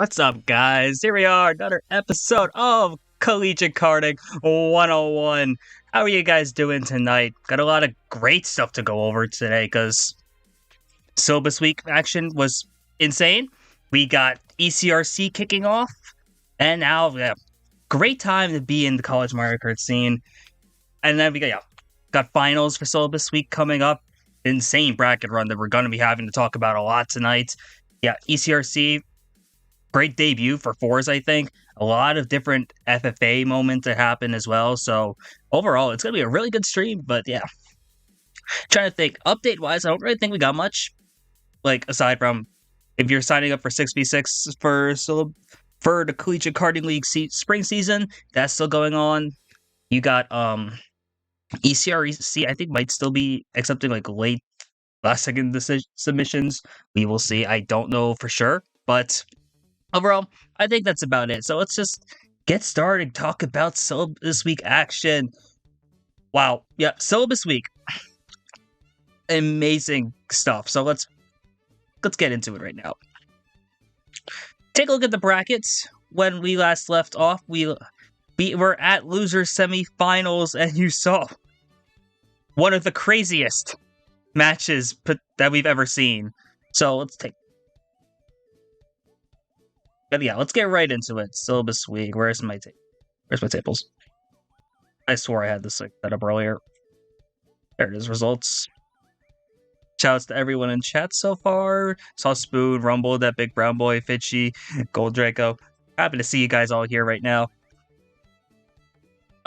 What's up, guys? Here we are, another episode of Collegiate Karting 101. How are you guys doing tonight? Got a lot of great stuff to go over today, because syllabus week action was insane. We got ECRC kicking off, and now, great time to be in the college Mario Kart scene. And then we got finals for syllabus week coming up. Insane bracket run that we're going to be having to talk about a lot tonight. Yeah, ECRC, great debut for fours, I think. A lot of different FFA moments that happen as well. So overall, it's going to be a really good stream. But yeah, trying to think. Update-wise, I don't really think we got much. Like, aside from if you're signing up for 6v6 for the Collegiate Karting League spring season, that's still going on. You got ECRC, I think, might still be accepting like late last second submissions. We will see. I don't know for sure, but overall, I think that's about it. So let's just get started. Talk about syllabus week action. Wow, yeah, syllabus week, amazing stuff. So let's get into it right now. Take a look at the brackets. When we last left off, we were at loser semifinals, and you saw one of the craziest matches that we've ever seen. So let's get right into it. Syllabus week. Where's my tables? I swore I had this set up earlier. There it is. Results. Shouts to everyone in chat so far. Saw Spoon, Rumble, that big brown boy, Fitchy, Gold Draco. Happy to see you guys all here right now.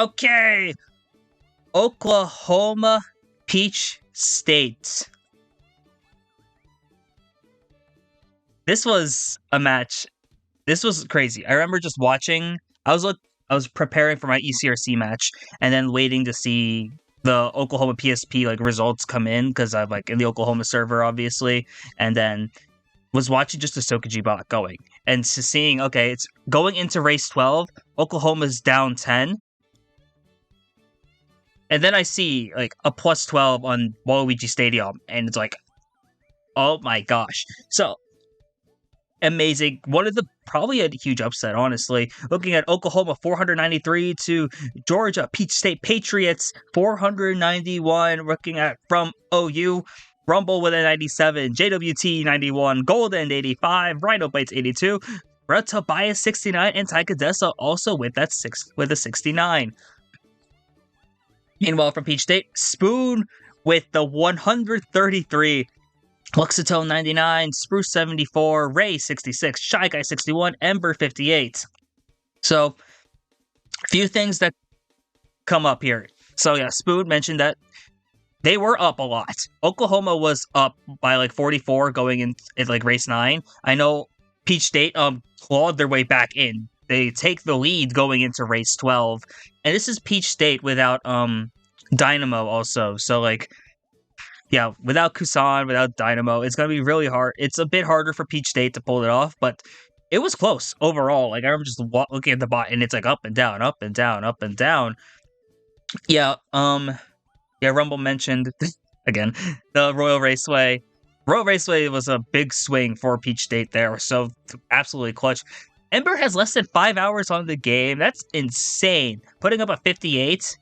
Okay. Oklahoma, Peach State. This was a match. This was crazy. I remember just watching. I was preparing for my ECRC match, and then waiting to see the Oklahoma PSP results come in, because I'm in the Oklahoma server, obviously, and then was watching just the Sokaji bot going, and seeing, okay, it's going into race 12. Oklahoma's down 10. And then I see a plus 12 on Waluigi Stadium, and it's oh my gosh. So amazing. Probably a huge upset, honestly. Looking at Oklahoma 493 to Georgia Peach State Patriots 491. Looking at from OU, Rumble with a 97, JWT 91, Golden 85, Rhino Bites 82, Red Tobias 69, and Taikadesa also with a 69. Meanwhile, from Peach State, Spoon with the 133, Luxatone 99, Spruce 74, Ray 66, Shy Guy 61, Ember 58. So, few things that come up here. So yeah, Spoon mentioned that they were up a lot. Oklahoma was up by 44 going in race 9. I know Peach State clawed their way back in. They take the lead going into race 12. And this is Peach State without Dynamo also. So without Kusan, without Dynamo, it's going to be really hard. It's a bit harder for Peach State to pull it off, but it was close overall. I remember just looking at the bot, and it's up and down, up and down, up and down. Yeah, Rumble mentioned, again, the Royal Raceway. Royal Raceway was a big swing for Peach State there, so absolutely clutch. Ember has less than 5 hours on the game. That's insane. Putting up a 58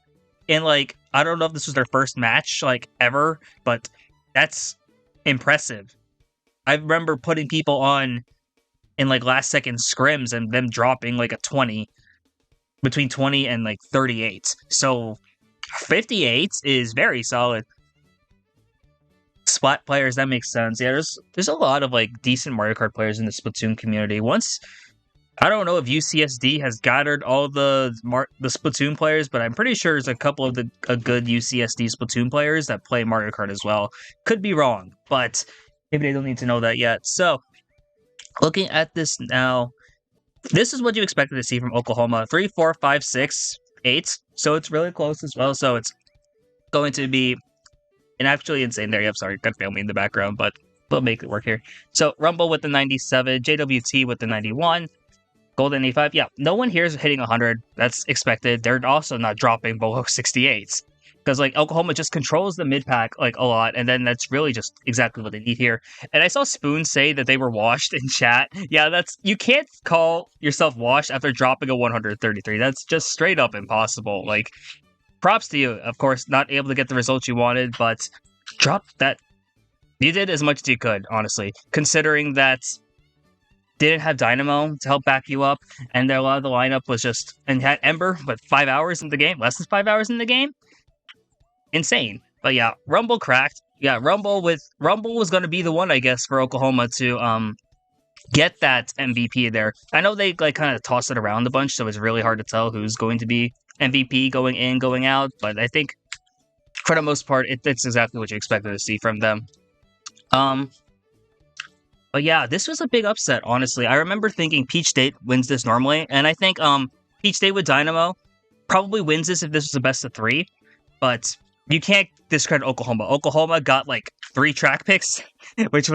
in I don't know if this was their first match ever, but that's impressive. I remember putting people on in last second scrims and them dropping a 20, between 20 and 38. So 58 is very solid. Splat players, that makes sense. Yeah, there's a lot of decent Mario Kart players in the Splatoon community. I don't know if UCSD has gathered all the Splatoon players, but I'm pretty sure there's a couple of a good UCSD Splatoon players that play Mario Kart as well. Could be wrong, but maybe they don't need to know that yet. So, looking at this now, this is what you expected to see from Oklahoma. 3, 4, 5, 6, 8. So it's really close as well. So it's going to be actually insane there. Yep, sorry, got family in the background, but we'll make it work here. So Rumble with the 97, JWT with the 91. Golden 85, yeah, no one here is hitting 100. That's expected. They're also not dropping below 68. because like Oklahoma just controls the mid pack like a lot, and then that's really just exactly what they need here. And I saw Spoon say that they were washed in chat. Yeah, that's you can't call yourself washed after dropping a 133. That's just straight up impossible. Like, props to you, of course, not able to get the results you wanted, but drop that. You did as much as you could, honestly, considering that didn't have Dynamo to help back you up, and a lot of the lineup was just and had Ember, but 5 hours in the game, less than 5 hours in the game. Insane. But yeah, Rumble cracked. Yeah, Rumble was going to be the one, I guess, for Oklahoma to get that MVP there. I know they like kind of toss it around a bunch, so it's really hard to tell who's going to be MVP going in, going out. But I think for the most part, it's exactly what you expected to see from them. But yeah, this was a big upset, honestly. I remember thinking Peach State wins this normally, and I think Peach State with Dynamo probably wins this if this was the best of 3. But you can't discredit Oklahoma. Oklahoma got like 3 track picks, which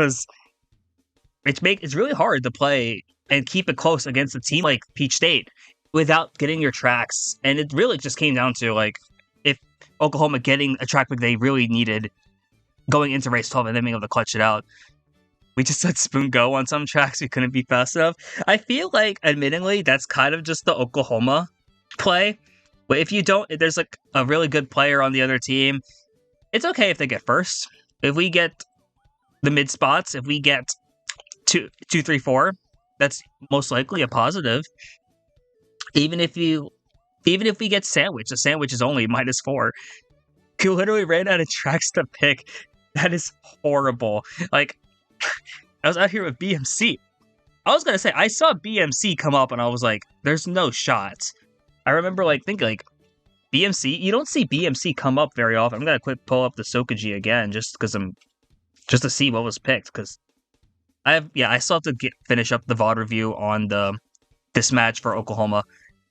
it's really hard to play and keep it close against a team like Peach State without getting your tracks. And it really just came down to like if Oklahoma getting a track pick they really needed going into race 12 and then being able to clutch it out. We just let Spoon go on some tracks we couldn't be fast enough. I feel like, admittingly, that's kind of just the Oklahoma play. But if there's like a really good player on the other team, it's okay if they get first. If we get the mid spots, if we get 2, 3, 4, that's most likely a positive. Even if we get sandwich, the sandwich is only -4. You literally ran out of tracks to pick. That is horrible. Like, I was out here with BMC. I was gonna say, I saw BMC come up and I was like, there's no shot. I remember like thinking like, BMC, you don't see BMC come up very often. I'm gonna quick pull up the Sokaji again just to see what was picked, because I still have to finish up the VOD review on this match for Oklahoma.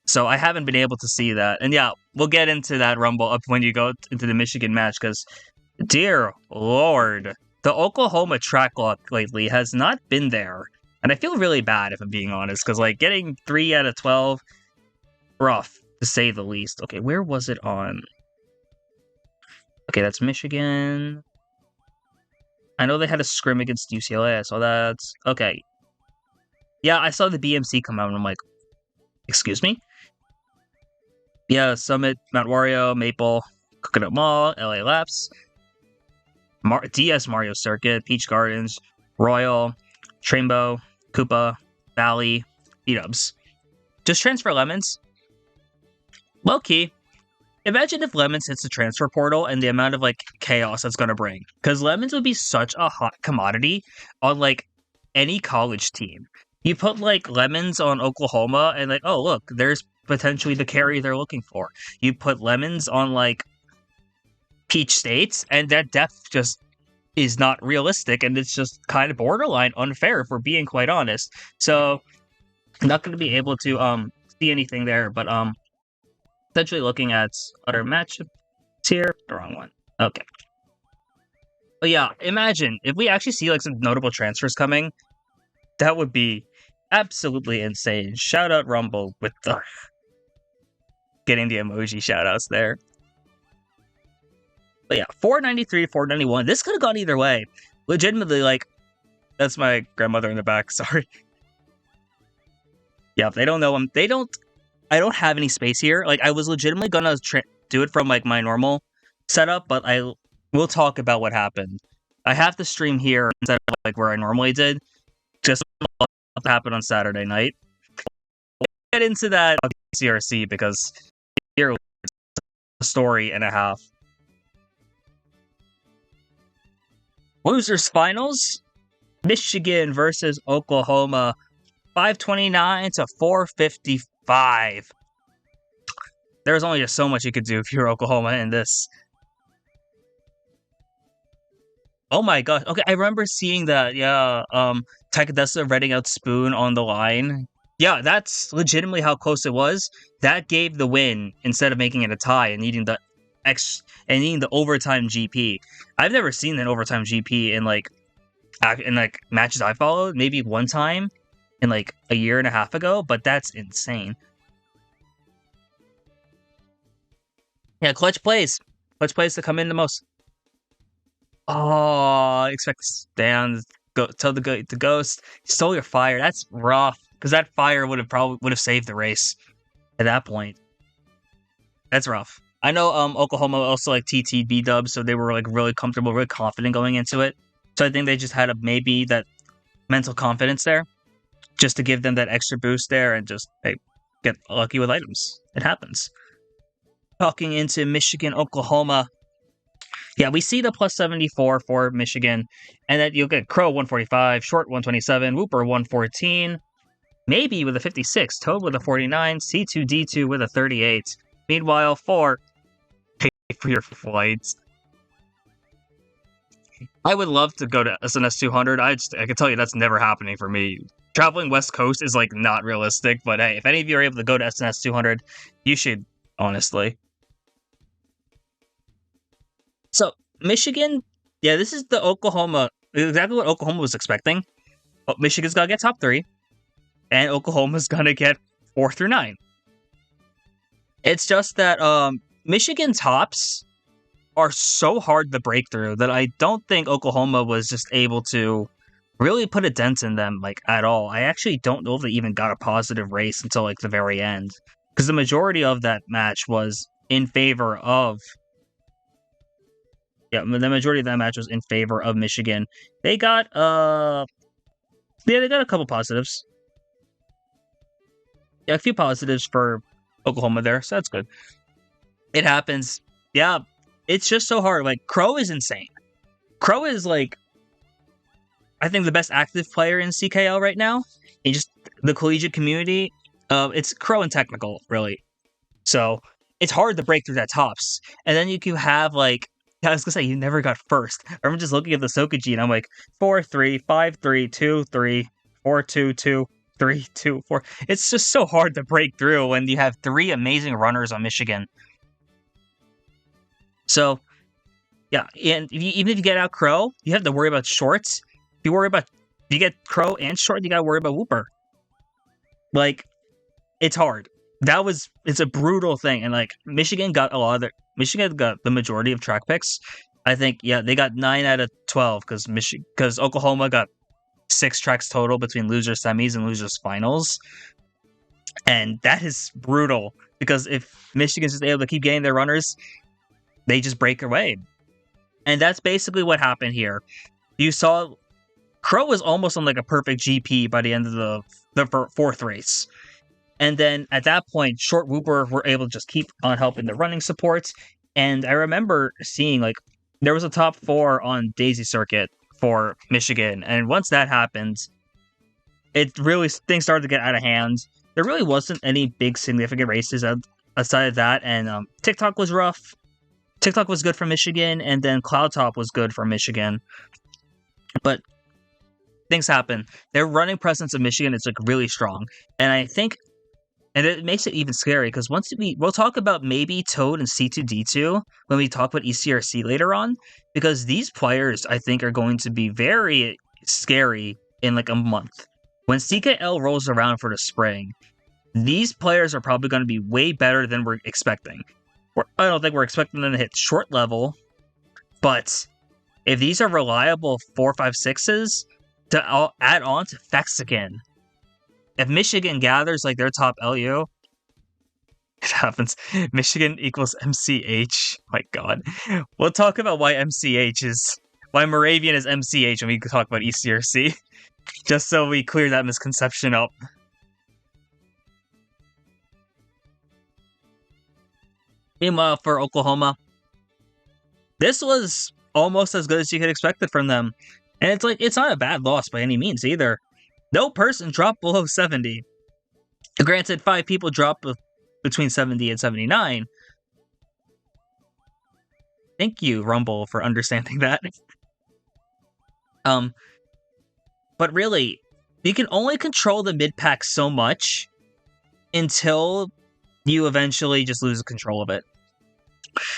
So I haven't been able to see that. And yeah, we'll get into that Rumble up when you go into the Michigan match, because dear Lord, the Oklahoma track luck lately has not been there. And I feel really bad, if I'm being honest, because like getting 3 out of 12, rough to say the least. Okay, where was it on? Okay, that's Michigan. I know they had a scrim against UCLA. I saw that. Okay. Yeah, I saw the BMC come out and I'm like, excuse me? Yeah, Summit, Mount Wario, Maple, Coconut Mall, LA Laps, DS Mario Circuit, Peach Gardens, Royal, Trainbow, Koopa, Valley, B-dubs. Just transfer Lemons. Low key. Imagine if Lemons hits the transfer portal and the amount of like chaos that's gonna bring. Because Lemons would be such a hot commodity on like any college team. You put like Lemons on Oklahoma and like, oh look, there's potentially the carry they're looking for. You put Lemons on like Peach States, and that depth just is not realistic, and it's just kind of borderline unfair, if we're being quite honest. So I'm not going to be able to see anything there, but essentially looking at other matchups here. The wrong one. Okay. But yeah, imagine if we actually see like some notable transfers coming. That would be absolutely insane. Shout out Rumble with the getting the emoji shoutouts there. But yeah, 493 to 491. This could have gone either way. Legitimately, like, that's my grandmother in the back. Sorry. Yeah, if they don't know them, I don't have any space here. Like, I was legitimately gonna do it from like my normal setup, but I will talk about what happened. I have to stream here instead of like where I normally did. Just what happened on Saturday night. We'll get into that CRC because here was a story and a half. Losers finals. Michigan versus Oklahoma. 529 to 455. There's only just so much you could do if you're Oklahoma in this. Oh my gosh. Okay, I remember seeing that. Yeah, Takadesa reading out Spoon on the line. Yeah, that's legitimately how close it was. That gave the win instead of making it a tie and needing the overtime GP. I've never seen an overtime GP in like matches I followed. Maybe one time in like a year and a half ago, but that's insane. Yeah, clutch plays. Which plays to come in the most? Oh, I expect Stan go tell the ghost you stole your fire. That's rough because that fire would have saved the race at that point. That's rough. I know Oklahoma also like TTB dubs, so they were like really comfortable, really confident going into it. So I think they just had maybe that mental confidence there, just to give them that extra boost there and just get lucky with items. It happens. Talking into Michigan, Oklahoma. Yeah, we see the plus 74 for Michigan, and then you'll get Crow 145, Short 127, Whooper 114, maybe with a 56, Toad with a 49, C2D2 with a 38. Meanwhile, for pay for your flights. I would love to go to SNS 200. I can tell you that's never happening for me. Traveling West Coast is like not realistic, but hey, if any of you are able to go to SNS 200, you should, honestly. So, Michigan, yeah, this is the Oklahoma, exactly what Oklahoma was expecting. Michigan's going to get top 3, and Oklahoma's going to get 4 through 9. It's just that Michigan tops are so hard to break through that I don't think Oklahoma was just able to really put a dent in them, like, at all. I actually don't know if they even got a positive race until, like, the very end. Because the majority of that match was in favor of... Yeah, the majority of that match was in favor of Michigan. They got, they got a couple positives. Yeah, a few positives for Oklahoma there, so that's good. It happens. Yeah, it's just so hard. Like, Crow is insane. Crow is, like, I think the best active player in CKL right now. In just the collegiate community. It's Crow and Technical, really. So, it's hard to break through that tops. And then you can have, like, I was gonna say, you never got first. I'm just looking at the Sokaji, and I'm like, 4-3, 5-3, 2-3, 4-2-2, 3-2-4. It's just so hard to break through when you have 3 amazing runners on Michigan. So, yeah, and even if you get out Crow, you have to worry about shorts. If you get Crow and short, you gotta worry about Whooper. Like, it's hard. It's a brutal thing, and like Michigan got the majority of track picks. I think, yeah, they got 9 out of 12 because Oklahoma got 6 tracks total between losers semis and losers finals, and that is brutal because if Michigan's just able to keep getting their runners, they just break away, and that's basically what happened here. You saw Crow was almost on like a perfect GP by the end of the 4th race. And then at that point, Short Whooper were able to just keep on helping the running supports. And I remember seeing, like, there was a top 4 on Daisy Circuit for Michigan. And once that happened, things started to get out of hand. There really wasn't any big significant races aside of that. And TikTok was rough. TikTok was good for Michigan. And then Cloud Top was good for Michigan. But things happen. Their running presence of Michigan is, like, really strong. And I think... And it makes it even scary because we'll talk about maybe Toad and C2D2 when we talk about ECRC later on, because these players I think are going to be very scary in like a month. When CKL rolls around for the spring, these players are probably going to be way better than we're expecting. I don't think we're expecting them to hit short level, but if these are reliable 4-5-6s to add on to Fexican, if Michigan gathers like their top LU, it happens. Michigan equals MCH. My God. We'll talk about why Moravian is MCH when we talk about ECRC. Just so we clear that misconception up. Meanwhile, for Oklahoma, this was almost as good as you could expect it from them. And it's like, it's not a bad loss by any means either. No person dropped below 70. Granted, 5 people dropped between 70 and 79. Thank you, Rumble, for understanding that. But really, you can only control the mid-pack so much until you eventually just lose control of it.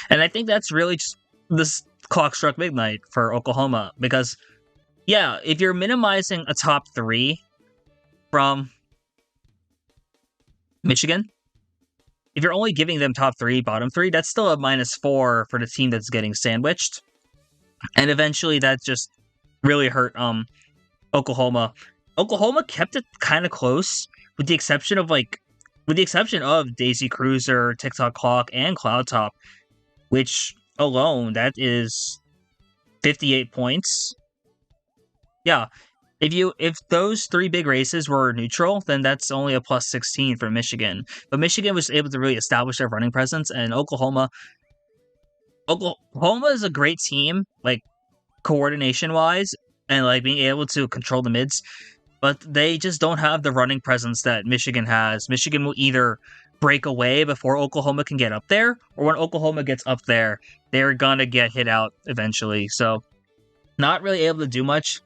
And I think that's really just this clock struck midnight for Oklahoma, because yeah, if you're minimizing a top 3 from Michigan, if you're only giving them top 3, bottom 3, that's still a -4 for the team that's getting sandwiched. And eventually that just really hurt Oklahoma. Oklahoma kept it kind of close with the exception of Daisy Cruiser, TikTok Clock, and Cloud Top, which alone that is 58 points. Yeah, if those 3 big races were neutral, then that's only a +16 for Michigan. But Michigan was able to really establish their running presence, and Oklahoma is a great team, like coordination wise, and like being able to control the mids, but they just don't have the running presence that Michigan has. Michigan will either break away before Oklahoma can get up there, or when Oklahoma gets up there, they're gonna get hit out eventually. So, not really able to do much.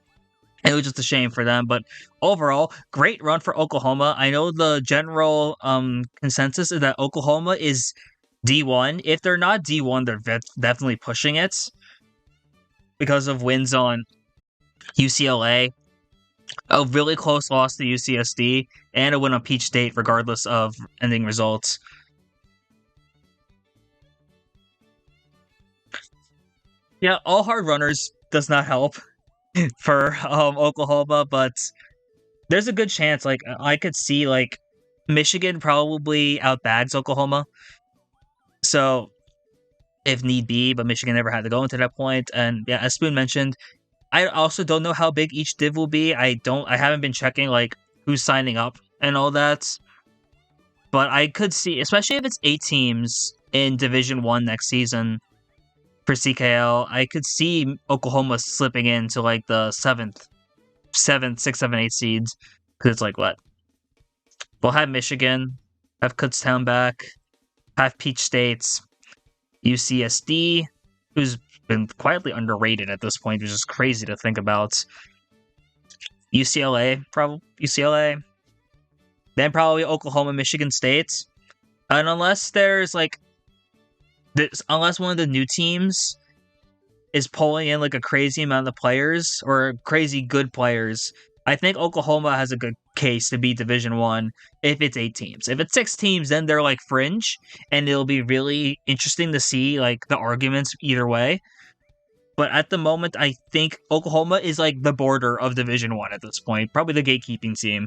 It was just a shame for them, but overall, great run for Oklahoma. I know the general consensus is that Oklahoma is D1. If they're not D1, they're definitely pushing it because of wins on UCLA, a really close loss to UCSD, and a win on Peach State regardless of ending results. Yeah, all hard runners does not help for Oklahoma, but there's a good chance. Like I could see like Michigan probably outbags Oklahoma. So if need be, but Michigan never had to go into that point. And yeah, as Spoon mentioned, I also don't know how big each div will be. I haven't been checking like who's signing up and all that. But I could see, especially if it's 8 teams in Division 1 next season for CKL, I could see Oklahoma slipping into like the 7th, 6, 7, 8 seeds. Because it's like what? We'll have Michigan, have Kutztown back, have Peach States, UCSD, who's been quietly underrated at this point, which is crazy to think about. UCLA, then probably Oklahoma, Michigan State, and unless there's like, unless one of the new teams is pulling in like a crazy amount of players or crazy good players, I think Oklahoma has a good case to be Division 1 if it's 8 teams. If it's 6 teams, then they're like fringe, and it'll be really interesting to see like the arguments either way. But at the moment, I think Oklahoma is like the border of Division 1 at this point, probably the gatekeeping team.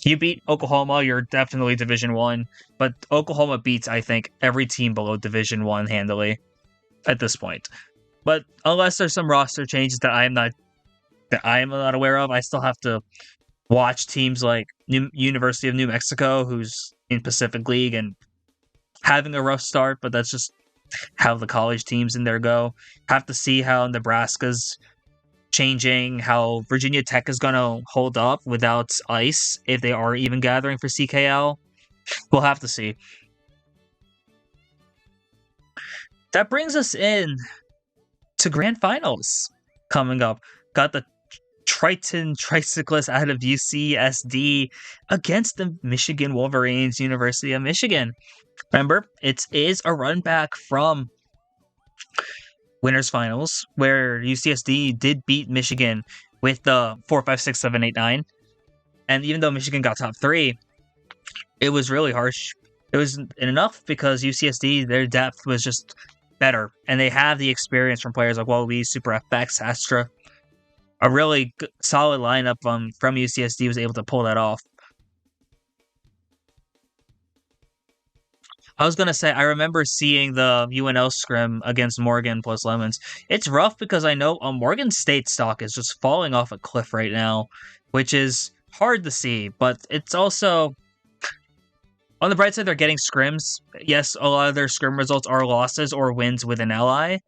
You beat Oklahoma, you're definitely Division 1, but Oklahoma beats, I think, every team below Division 1 handily at this point. But unless there's some roster changes that I am not aware of, I still have to watch teams like University of New Mexico, who's in Pacific League and having a rough start, but that's just how the college teams in there go. Have to see how Nebraska's changing, how Virginia Tech is going to hold up without ice, if they are even gathering for CKL. We'll have to see. That brings us in to Grand Finals coming up. Got the Triton Tricyclists out of UCSD against the Michigan Wolverines, University of Michigan. Remember, it is a run back from Winners Finals, where UCSD did beat Michigan with the 4, 5, 6, 7, 8, 9. And even though Michigan got top 3, it was really harsh. It wasn't enough because UCSD, their depth was just better. And they have the experience from players like Wowie, Super FX, Astra. A really solid lineup from UCSD was able to pull that off. I was going to say, I remember seeing the UNL scrim against Morgan plus Lemons. It's rough because I know Morgan State stock is just falling off a cliff right now, which is hard to see, but it's also, on the bright side, they're getting scrims. Yes, a lot of their scrim results are losses or wins with an ally,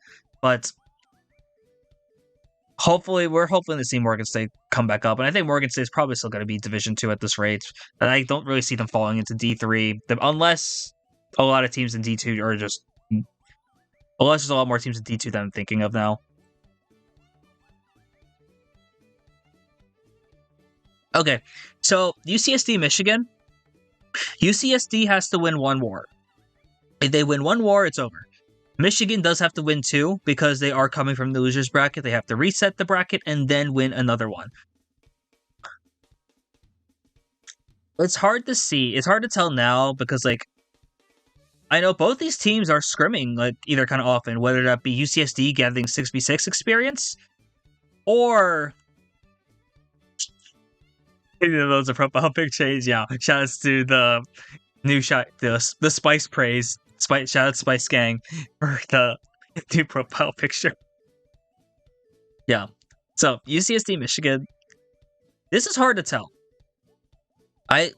but we're hoping to see Morgan State come back up, and I think Morgan State is probably still going to be Division 2 at this rate, and I don't really see them falling into D3, unless a lot of teams in D2 are just... Unless there's a lot more teams in D2 than I'm thinking of now. Okay, so UCSD Michigan. UCSD has to win 1 war. If they win 1 war, it's over. Michigan does have to win 2 because they are coming from the loser's bracket. They have to reset the bracket and then win another one. It's hard to see. It's hard to tell now because, like, I know both these teams are scrimming like either kind of often, whether that be UCSD getting 6v6 experience or those are profile pictures. Yeah, shout outs to the new shot, the Spice praise. Shout out Spice Gang for the new profile picture. Yeah. So UCSD Michigan. This is hard to tell. I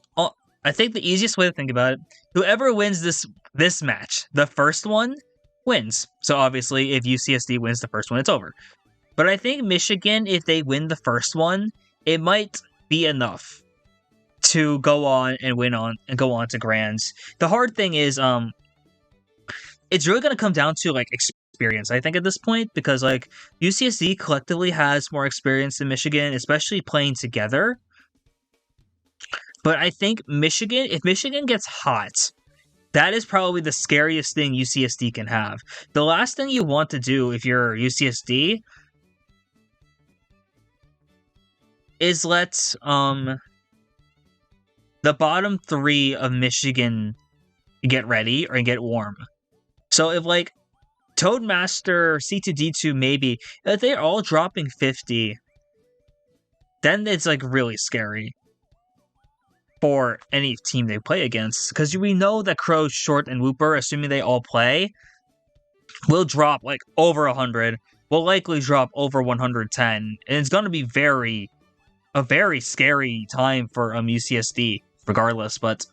think the easiest way to think about it, whoever wins this match, the first one wins. So obviously, if UCSD wins the first one, it's over. But I think Michigan, if they win the first one, it might be enough to go on and win on and go on to grands. The hard thing is, it's really going to come down to like experience, I think, at this point, because like UCSD collectively has more experience than Michigan, especially playing together. But I think Michigan, if Michigan gets hot, that is probably the scariest thing UCSD can have. The last thing you want to do if you're UCSD is let the bottom three of Michigan get ready or get warm. So if like Toadmaster, C2D2 maybe, if they're all dropping 50, then it's like really scary for any team they play against. Because we know that Crow, Short, and Whooper, assuming they all play, will drop like over 100, will likely drop over 110, and it's going to be a very scary time for UCSD, regardless, but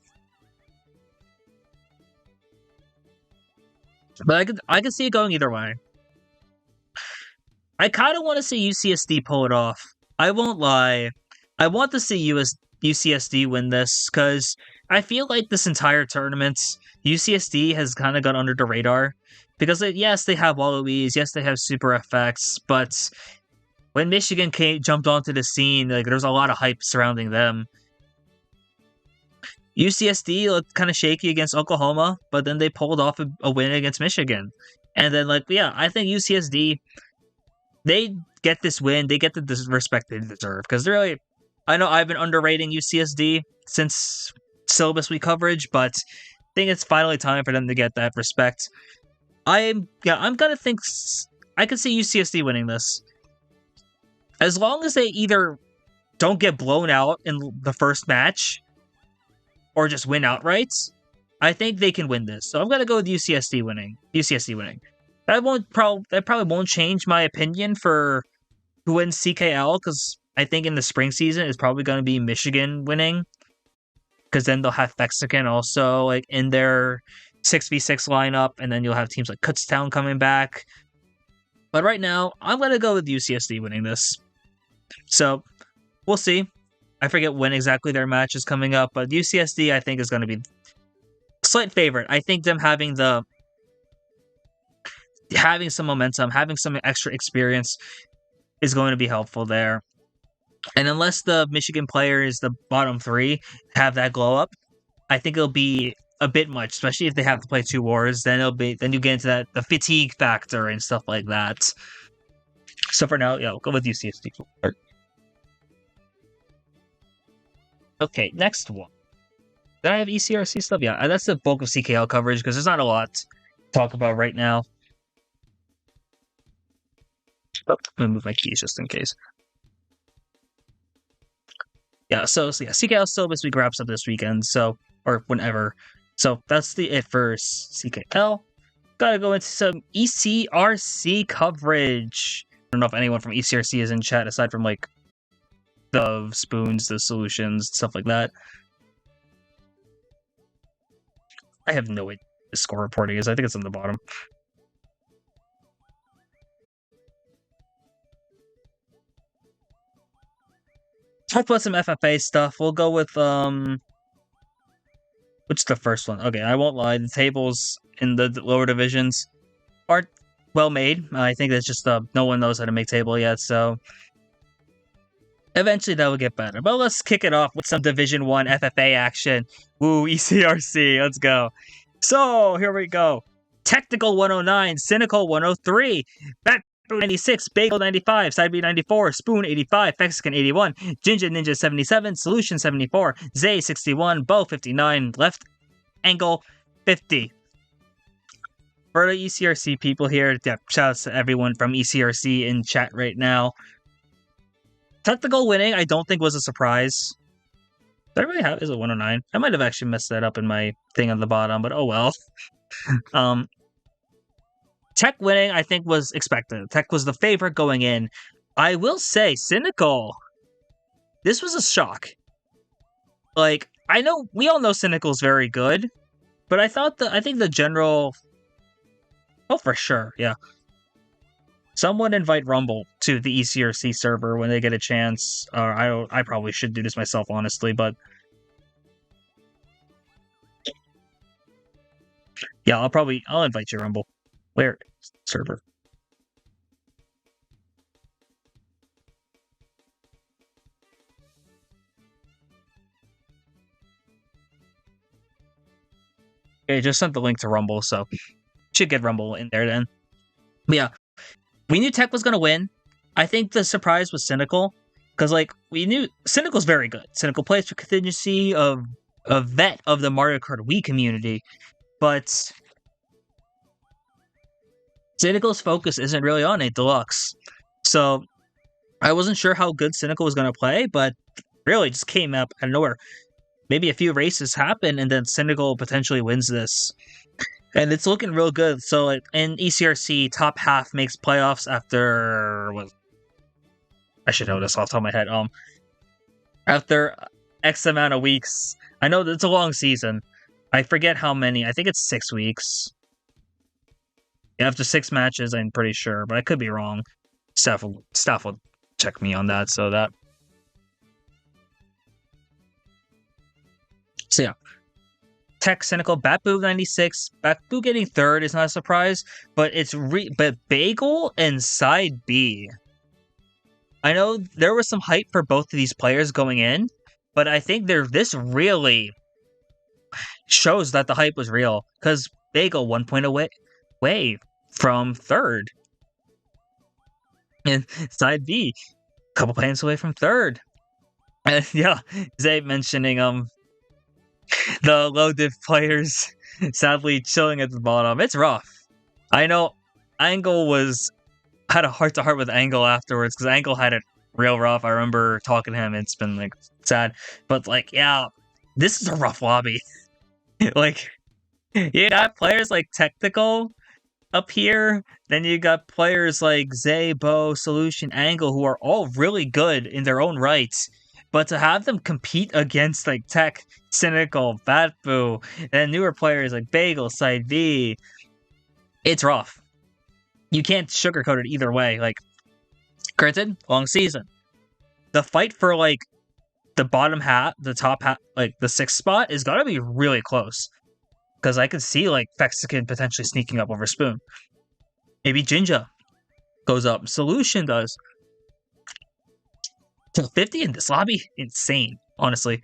I could see it going either way. I kind of want to see UCSD pull it off. I won't lie. I want to see UCSD win this, because I feel like this entire tournament, UCSD has kind of gone under the radar. Because, yes, they have Wallabies, yes, they have super effects, but when Michigan jumped onto the scene, like there was a lot of hype surrounding them. UCSD looked kind of shaky against Oklahoma, but then they pulled off a win against Michigan. And then, like, yeah, I think UCSD, they get this win, they get the respect they deserve. Because really, I know I've been underrating UCSD since syllabus week coverage, but I think it's finally time for them to get that respect. I'm gonna think I can see UCSD winning this. As long as they either don't get blown out in the first match, or just win outright, I think they can win this. So I'm gonna go with UCSD winning. That probably won't change my opinion for who wins CKL, because I think in the spring season it's probably gonna be Michigan winning, because then they'll have Mexican also like in their 6v6 lineup, and then you'll have teams like Kutztown coming back. But right now, I'm gonna go with UCSD winning this. So we'll see. I forget when exactly their match is coming up, but UCSD I think is going to be slight favorite. I think them having some momentum, having some extra experience is going to be helpful there. And unless the Michigan players, the bottom three, have that glow up, I think it'll be a bit much, especially if they have to play two wars. Then you get into the fatigue factor and stuff like that. So for now, yeah, we'll go with UCSD. Okay, next one. Did I have ECRC stuff? Yeah, that's the bulk of CKL coverage, because there's not a lot to talk about right now. Oh, I'm gonna move my keys just in case. Yeah, so yeah, CKL syllabus week wraps up this weekend, or whenever. So that's it for CKL. Gotta go into some ECRC coverage. I don't know if anyone from ECRC is in chat, aside from like the spoons, the solutions, stuff like that. I have no idea what the score reporting is. I think it's on the bottom. Talk about some FFA stuff. We'll go with which is the first one? Okay, I won't lie. The tables in the lower divisions aren't well made. I think that's just no one knows how to make table yet, so eventually that will get better. But let's kick it off with some Division 1 FFA action. Woo, ECRC, let's go. So, here we go. Technical 109, Cynical 103, Bat 96, Bagel 95, Side B 94, Spoon 85, Mexican 81, Ginger Ninja 77, Solution 74, Zay 61, Bow 59, Left Angle 50. For the ECRC people here, yeah, shout out to everyone from ECRC in chat right now. Technical winning, I don't think was a surprise. Did I really have? Is it 109? I might have actually messed that up in my thing on the bottom, but oh well. Tech winning, I think, was expected. Tech was the favorite going in. I will say, Cynical. This was a shock. Like, I know we all know Cynical's very good, but I think the general. Oh, for sure, yeah. Someone invite Rumble to the ECRC server when they get a chance. I probably should do this myself, honestly, but yeah, I'll invite you, Rumble. Where server? Okay, just sent the link to Rumble, so should get Rumble in there then. But yeah, we knew Tech was gonna win. I think the surprise was Cynical, because like we knew Cynical's very good. Cynical plays for contingency of a vet of the Mario Kart Wii community, but Cynical's focus isn't really on a deluxe. So I wasn't sure how good Cynical was gonna play, but really just came up out of nowhere. Maybe a few races happen, and then Cynical potentially wins this. And it's looking real good. So like in ECRC, top half makes playoffs after what? I should know this off the top of my head. After X amount of weeks. I know it's a long season. I forget how many. I think it's 6 weeks. Yeah, after 6 matches, I'm pretty sure, but I could be wrong. Staff will check me on that. So yeah. Tech Cynical, Batboo 96. Batboo getting third is not a surprise, but but Bagel and Side B. I know there was some hype for both of these players going in, but I think this really shows that the hype was real, because Bagel 1 point away from third. And Side B, a couple points away from third. And yeah, Zay mentioning the low div players sadly chilling at the bottom. It's rough. I know Angle had a heart-to-heart with Angle afterwards, because Angle had it real rough. I remember talking to him, it's been like sad. But like, yeah, this is a rough lobby. Like, you got players like Technical up here, then you got players like Zay, Bo, Solution, Angle, who are all really good in their own rights. But to have them compete against like Tech, Cynical, Batboo, and newer players like Bagel, Side V, it's rough. You can't sugarcoat it either way. Like, granted, long season. The fight for like the bottom half, the top half, like the 6th spot, is gotta be really close. Because I could see like Fexican potentially sneaking up over Spoon. Maybe Jinja goes up. Solution does. To 50 in this lobby? Insane, honestly.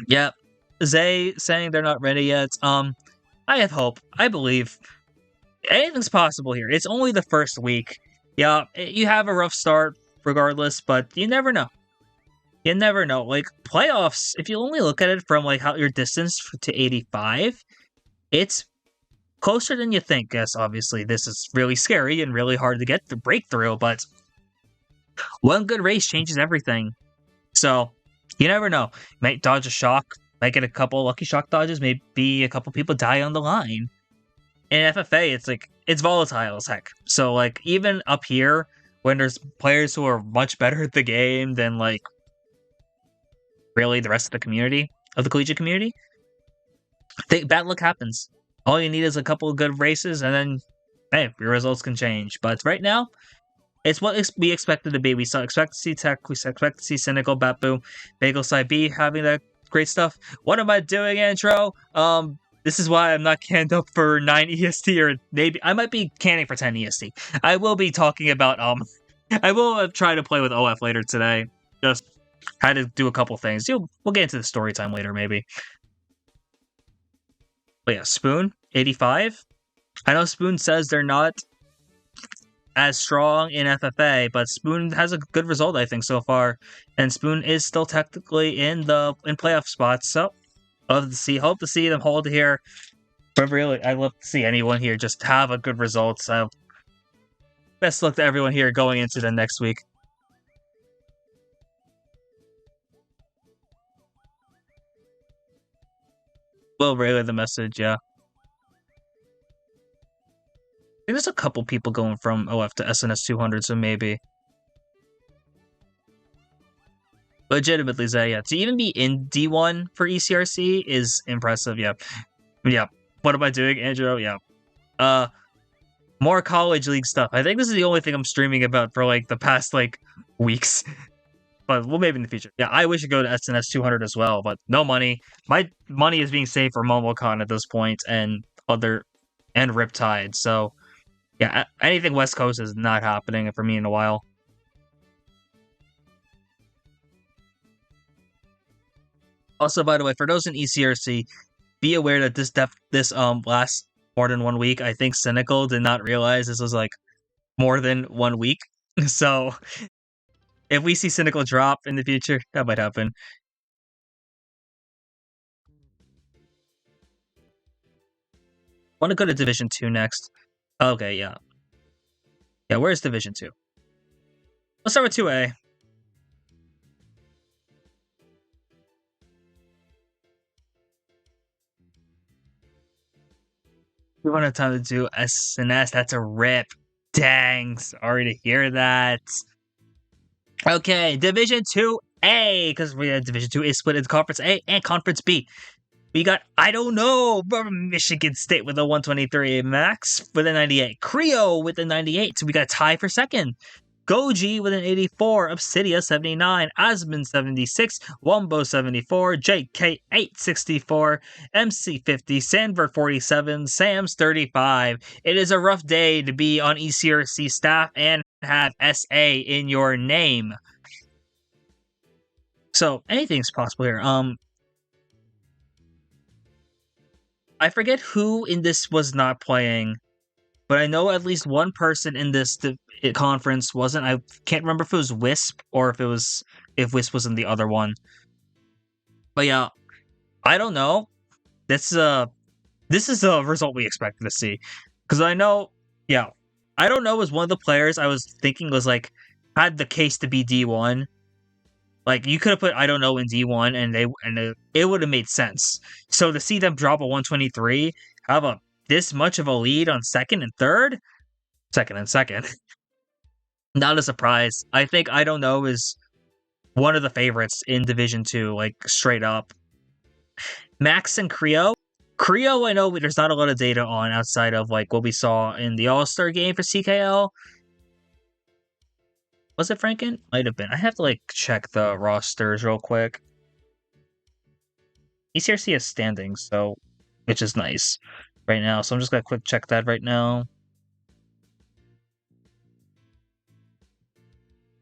Yep. Zay saying they're not ready yet. I have hope. I believe. Anything's possible here. It's only the first week. Yeah, you have a rough start regardless, but you never know. You never know. Like, playoffs, if you only look at it from like how your distance to 85, it's closer than you think. Yes, obviously, this is really scary and really hard to get the breakthrough, but one good race changes everything. So, you never know. Might dodge a shock, might get a couple lucky shock dodges, maybe a couple people die on the line. In FFA, it's like, it's volatile as heck. So, like, even up here, when there's players who are much better at the game than, like, really the rest of the community, of the collegiate community, bad luck happens. All you need is a couple of good races, and then, hey, your results can change. But right now, it's what we expected to be. We expect to see Tech, we expect to see Cynical, Batboo, Bagel Side B having that great stuff. What am I doing, intro? This is why I'm not canned up for 9 EST, or maybe I might be canning for 10 EST. I will be talking about, I will try to play with OF later today. Just had to do a couple things. We'll get into the story time later, maybe. But yeah, Spoon, 85. I know Spoon says they're not as strong in FFA, but Spoon has a good result, I think, so far. And Spoon is still technically in playoff spots, so hope to see them hold here. But really, I'd love to see anyone here just have a good result. So best luck to everyone here going into the next week. We'll relay the message, yeah. I think there's a couple people going from OF to SNS 200, so maybe. Legitimately, Zay, yeah. To even be in D1 for ECRC is impressive, yeah. Yeah. What am I doing, Andrew? Yeah. More college league stuff. I think this is the only thing I'm streaming about for like the past like weeks. But well, maybe in the future. Yeah, I wish to go to SNS 200 as well, but no money. My money is being saved for MomoCon at this point and Riptide. So yeah, anything West Coast is not happening for me in a while. Also, by the way, for those in ECRC, be aware that this last more than 1 week. I think Cynical did not realize this was like more than 1 week. So if we see Cynical drop in the future, that might happen. Want to go to Division 2 next? Okay, yeah. Yeah, where's Division 2? Let's start with 2A. We don't have time to do SNS. That's a rip. Dang, sorry to hear that. Okay, Division 2A, because we had Division 2 is split into Conference A and Conference B. We got, I don't know, Michigan State with a 123, Max with a 98, Creo with a 98, so we got a tie for second. Goji with an 84, Obsidia 79, Asmund 76, Wombo 74, JK 864, MC 50, Sandvert 47, Sam's 35. It is a rough day to be on ECRC staff and have SA in your name. So anything's possible here. I forget who in this was not playing, but I know at least one person in this conference wasn't. I can't remember if it was Wisp or if Wisp was in the other one. But yeah, I don't know. This is a result we expected to see, because I know, yeah, I don't know, was one of the players I was thinking was like had the case to be D1. Like you could have put I don't know in D1 and it would have made sense. So to see them drop a 123, have a this much of a lead on second and third, second and second. Not a surprise. I think I don't know is one of the favorites in Division 2, like straight up. Max and Creo. Creo, I know there's not a lot of data on outside of like what we saw in the All-Star game for CKL. Was it Franken? Might have been. I have to like check the rosters real quick. ECRC has standings, so which is nice right now. So I'm just gonna quick check that right now.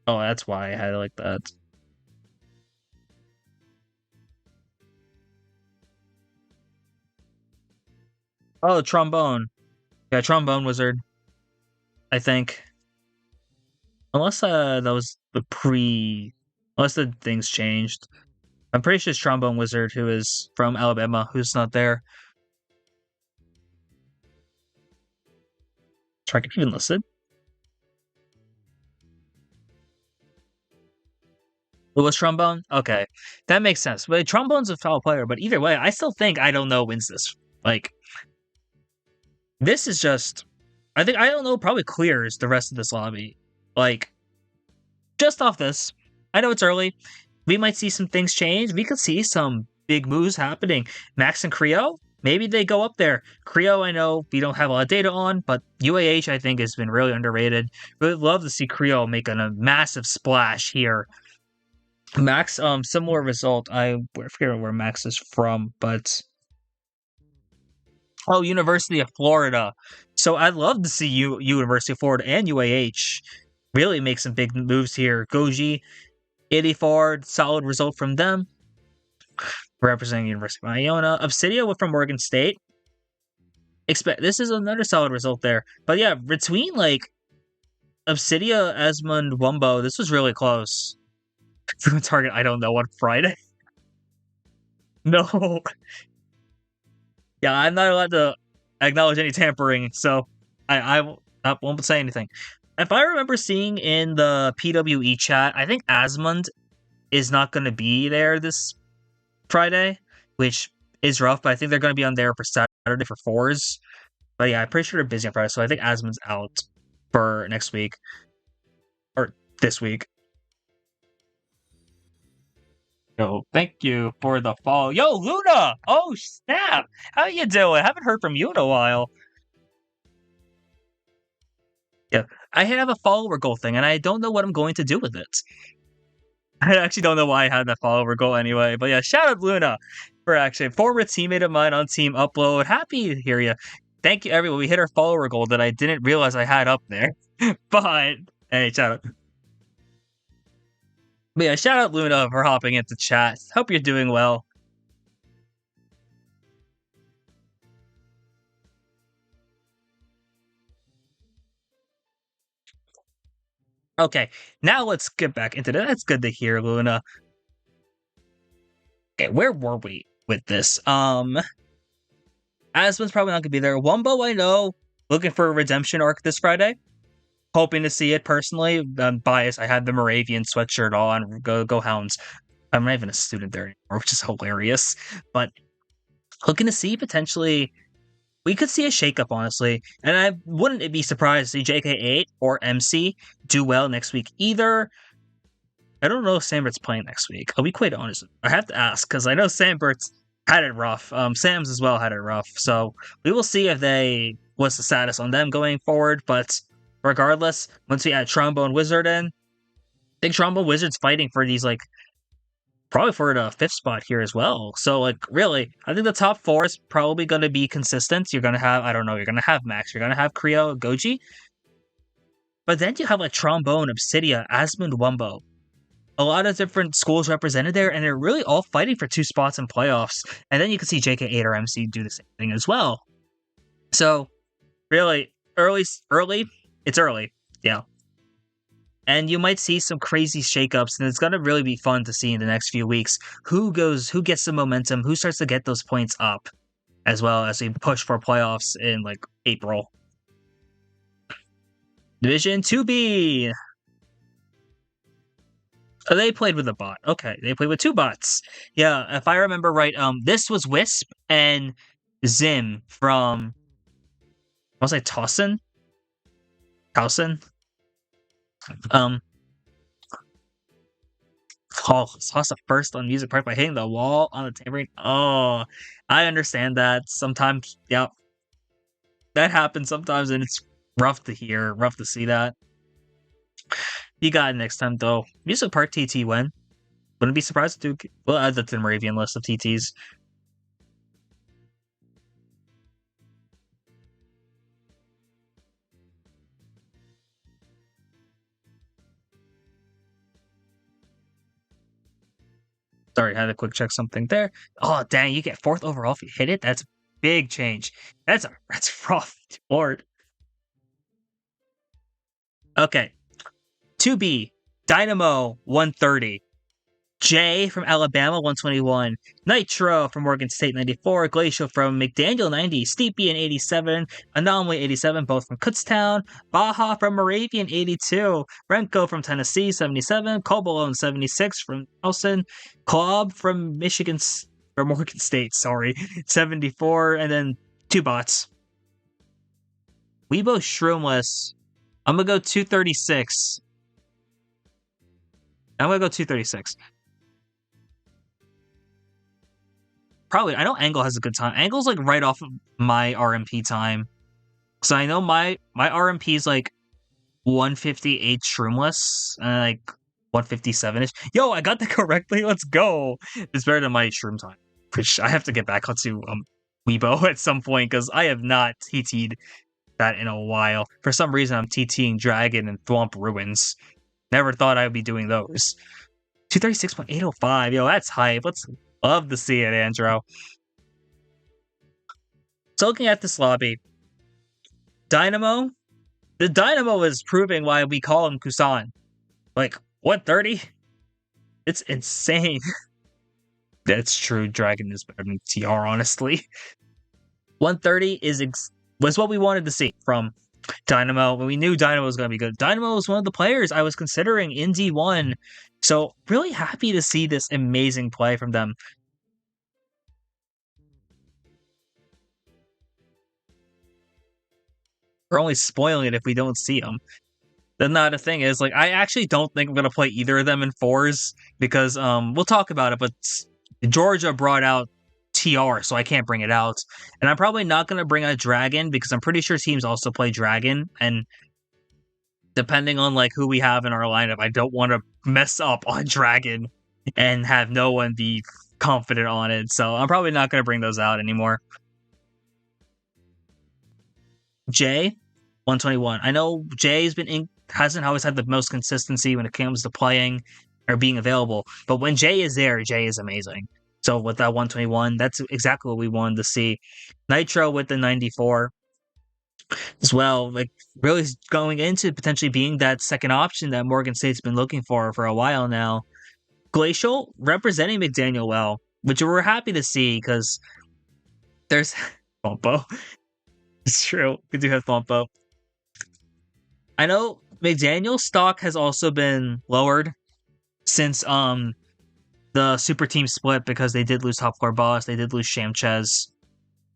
Oh, that's why I had it like that. Oh, trombone. Yeah, trombone wizard. I think. Unless that was the unless the things changed. I'm pretty sure it's Trombone Wizard, who is from Alabama, who's not there. Target even listed? It was Trombone? Okay. That makes sense. But Trombone's a foul player, but either way, I still think I don't know wins this. Like, this is just I think I don't know probably clears the rest of this lobby. Like, just off this. I know it's early. We might see some things change. We could see some big moves happening. Max and Creo, maybe they go up there. Creo, I know we don't have a lot of data on, but UAH I think has been really underrated. Really love to see Creo making a massive splash here. Max, similar result. I forget where Max is from, but University of Florida. So I'd love to see University of Florida and UAH really make some big moves here. Goji, 84, solid result from them. Representing University of Iona. Obsidia from Oregon State. This is another solid result there. But yeah, between like Obsidia, Esmond, Wumbo, this was really close. Target, I don't know, on Friday? No. Yeah, I'm not allowed to acknowledge any tampering, so I won't say anything. If I remember seeing in the PWE chat, I think Asmund is not going to be there this Friday, which is rough, but I think they're going to be on there for Saturday for fours. But yeah, I'm pretty sure they're busy on Friday, so I think Asmund's out for next week or this week. Yo, thank you for the follow. Yo, Luna! Oh, snap! How you doing? Haven't heard from you in a while. Yeah, I have a follower goal thing, and I don't know what I'm going to do with it. I actually don't know why I had that follower goal anyway. But yeah, shout out Luna for actually a former teammate of mine on Team Upload. Happy to hear you. Thank you, everyone. We hit our follower goal that I didn't realize I had up there. But hey, shout out. But yeah, shout out Luna for hopping into chat. Hope you're doing well. Okay, now let's get back into that. That's good to hear, Luna. Okay, where were we with this? Aspen's probably not gonna be there. Wumbo, I know, looking for a redemption arc this Friday. Hoping to see it personally. I'm biased. I had the Moravian sweatshirt on. Go Hounds. I'm not even a student there anymore, which is hilarious. But looking to see potentially, we could see a shakeup, honestly. And I wouldn't be surprised to see JK8 or MC do well next week either. I don't know if Sambert's playing next week. I'll be quite honest. I have to ask because I know Sambert's had it rough. Sam's as well had it rough. So we will see if they what's the status on them going forward. But regardless, once we add Trombone Wizard in, I think Trombone Wizard's fighting for these like probably for the fifth spot here as well. So like really, I think the top four is probably going to be consistent. You're going to have I don't know. You're going to have Max. You're going to have Creo, Goji. But then you have like Trombone, Obsidia, Asmund, Wumbo. A lot of different schools represented there, and they're really all fighting for 2 spots in playoffs. And then you can see JK8 or MC do the same thing as well. So, really, it's early, yeah. And you might see some crazy shakeups, and it's gonna really be fun to see in the next few weeks who gets the momentum, who starts to get those points up, as well as we push for playoffs in like April. Division 2B. Oh, they played with a bot. Okay, they played with 2 bots. Yeah, if I remember right, this was Wisp and Zim from was I Towson? Towson? Um Oh, Sasa first on Music Park by hitting the wall on the tambourine. Oh, I understand that. Sometimes, yeah, that happens sometimes, and it's rough to hear, rough to see that. You got it next time, though. Music Park TT win. Wouldn't be surprised to we'll add that to the Moravian list of TTs. Sorry, I had to quick check something there. Oh, dang, you get 4th overall if you hit it? That's a big change. That's rough. Lord. Okay. 2B, Dynamo 130. Jay from Alabama 121, Nitro from Morgan State 94, Glacial from McDaniel 90, Steepy in 87, Anomaly 87, both from Kutztown, Baja from Moravian 82, Renko from Tennessee 77, Cobalone 76 from Nelson, Klob from Morgan State, 74, and then 2 bots. Weebo Shroomless. I'm gonna go 236. I'm gonna go 236. Probably, I know Angle has a good time. Angle's like right off of my RMP time. So I know my RMP is like 158 Shroomless and like 157-ish. Yo, I got that correctly. Let's go. It's better than my Shroom time. Which I have to get back onto Weibo at some point because I have not TT'd that in a while. For some reason, I'm TTing Dragon and Thwomp Ruins. Never thought I would be doing those. 236.805. Yo, that's hype. Let's love to see it, Andro. So looking at this lobby, Dynamo, the Dynamo is proving why we call him Kusan. Like, 130? It's insane. That's true. Dragon is better than TR, honestly. 130 was what we wanted to see from Dynamo. We knew Dynamo was going to be good. Dynamo was one of the players I was considering in D1. So really happy to see this amazing play from them. We're only spoiling it if we don't see them. Then the thing is, like, I actually don't think I'm going to play either of them in 4s because we'll talk about it, but Georgia brought out TR, so I can't bring it out. And I'm probably not going to bring out Dragon because I'm pretty sure teams also play Dragon, and depending on like who we have in our lineup, I don't want to mess up on Dragon and have no one be confident on it. So I'm probably not going to bring those out anymore. Jay, 121. I know Jay's hasn't always had the most consistency when it comes to playing or being available, but when Jay is there, Jay is amazing. So with that 121, that's exactly what we wanted to see. Nitro with the 94 as well, like really going into potentially being that second option that Morgan State's been looking for a while now. Glacial representing McDaniel well, which we're happy to see because there's Thompo. It's true. We do have Thompo. I know McDaniel's stock has also been lowered since the super team split because they did lose Top Floor Boss, they did lose Shamchez.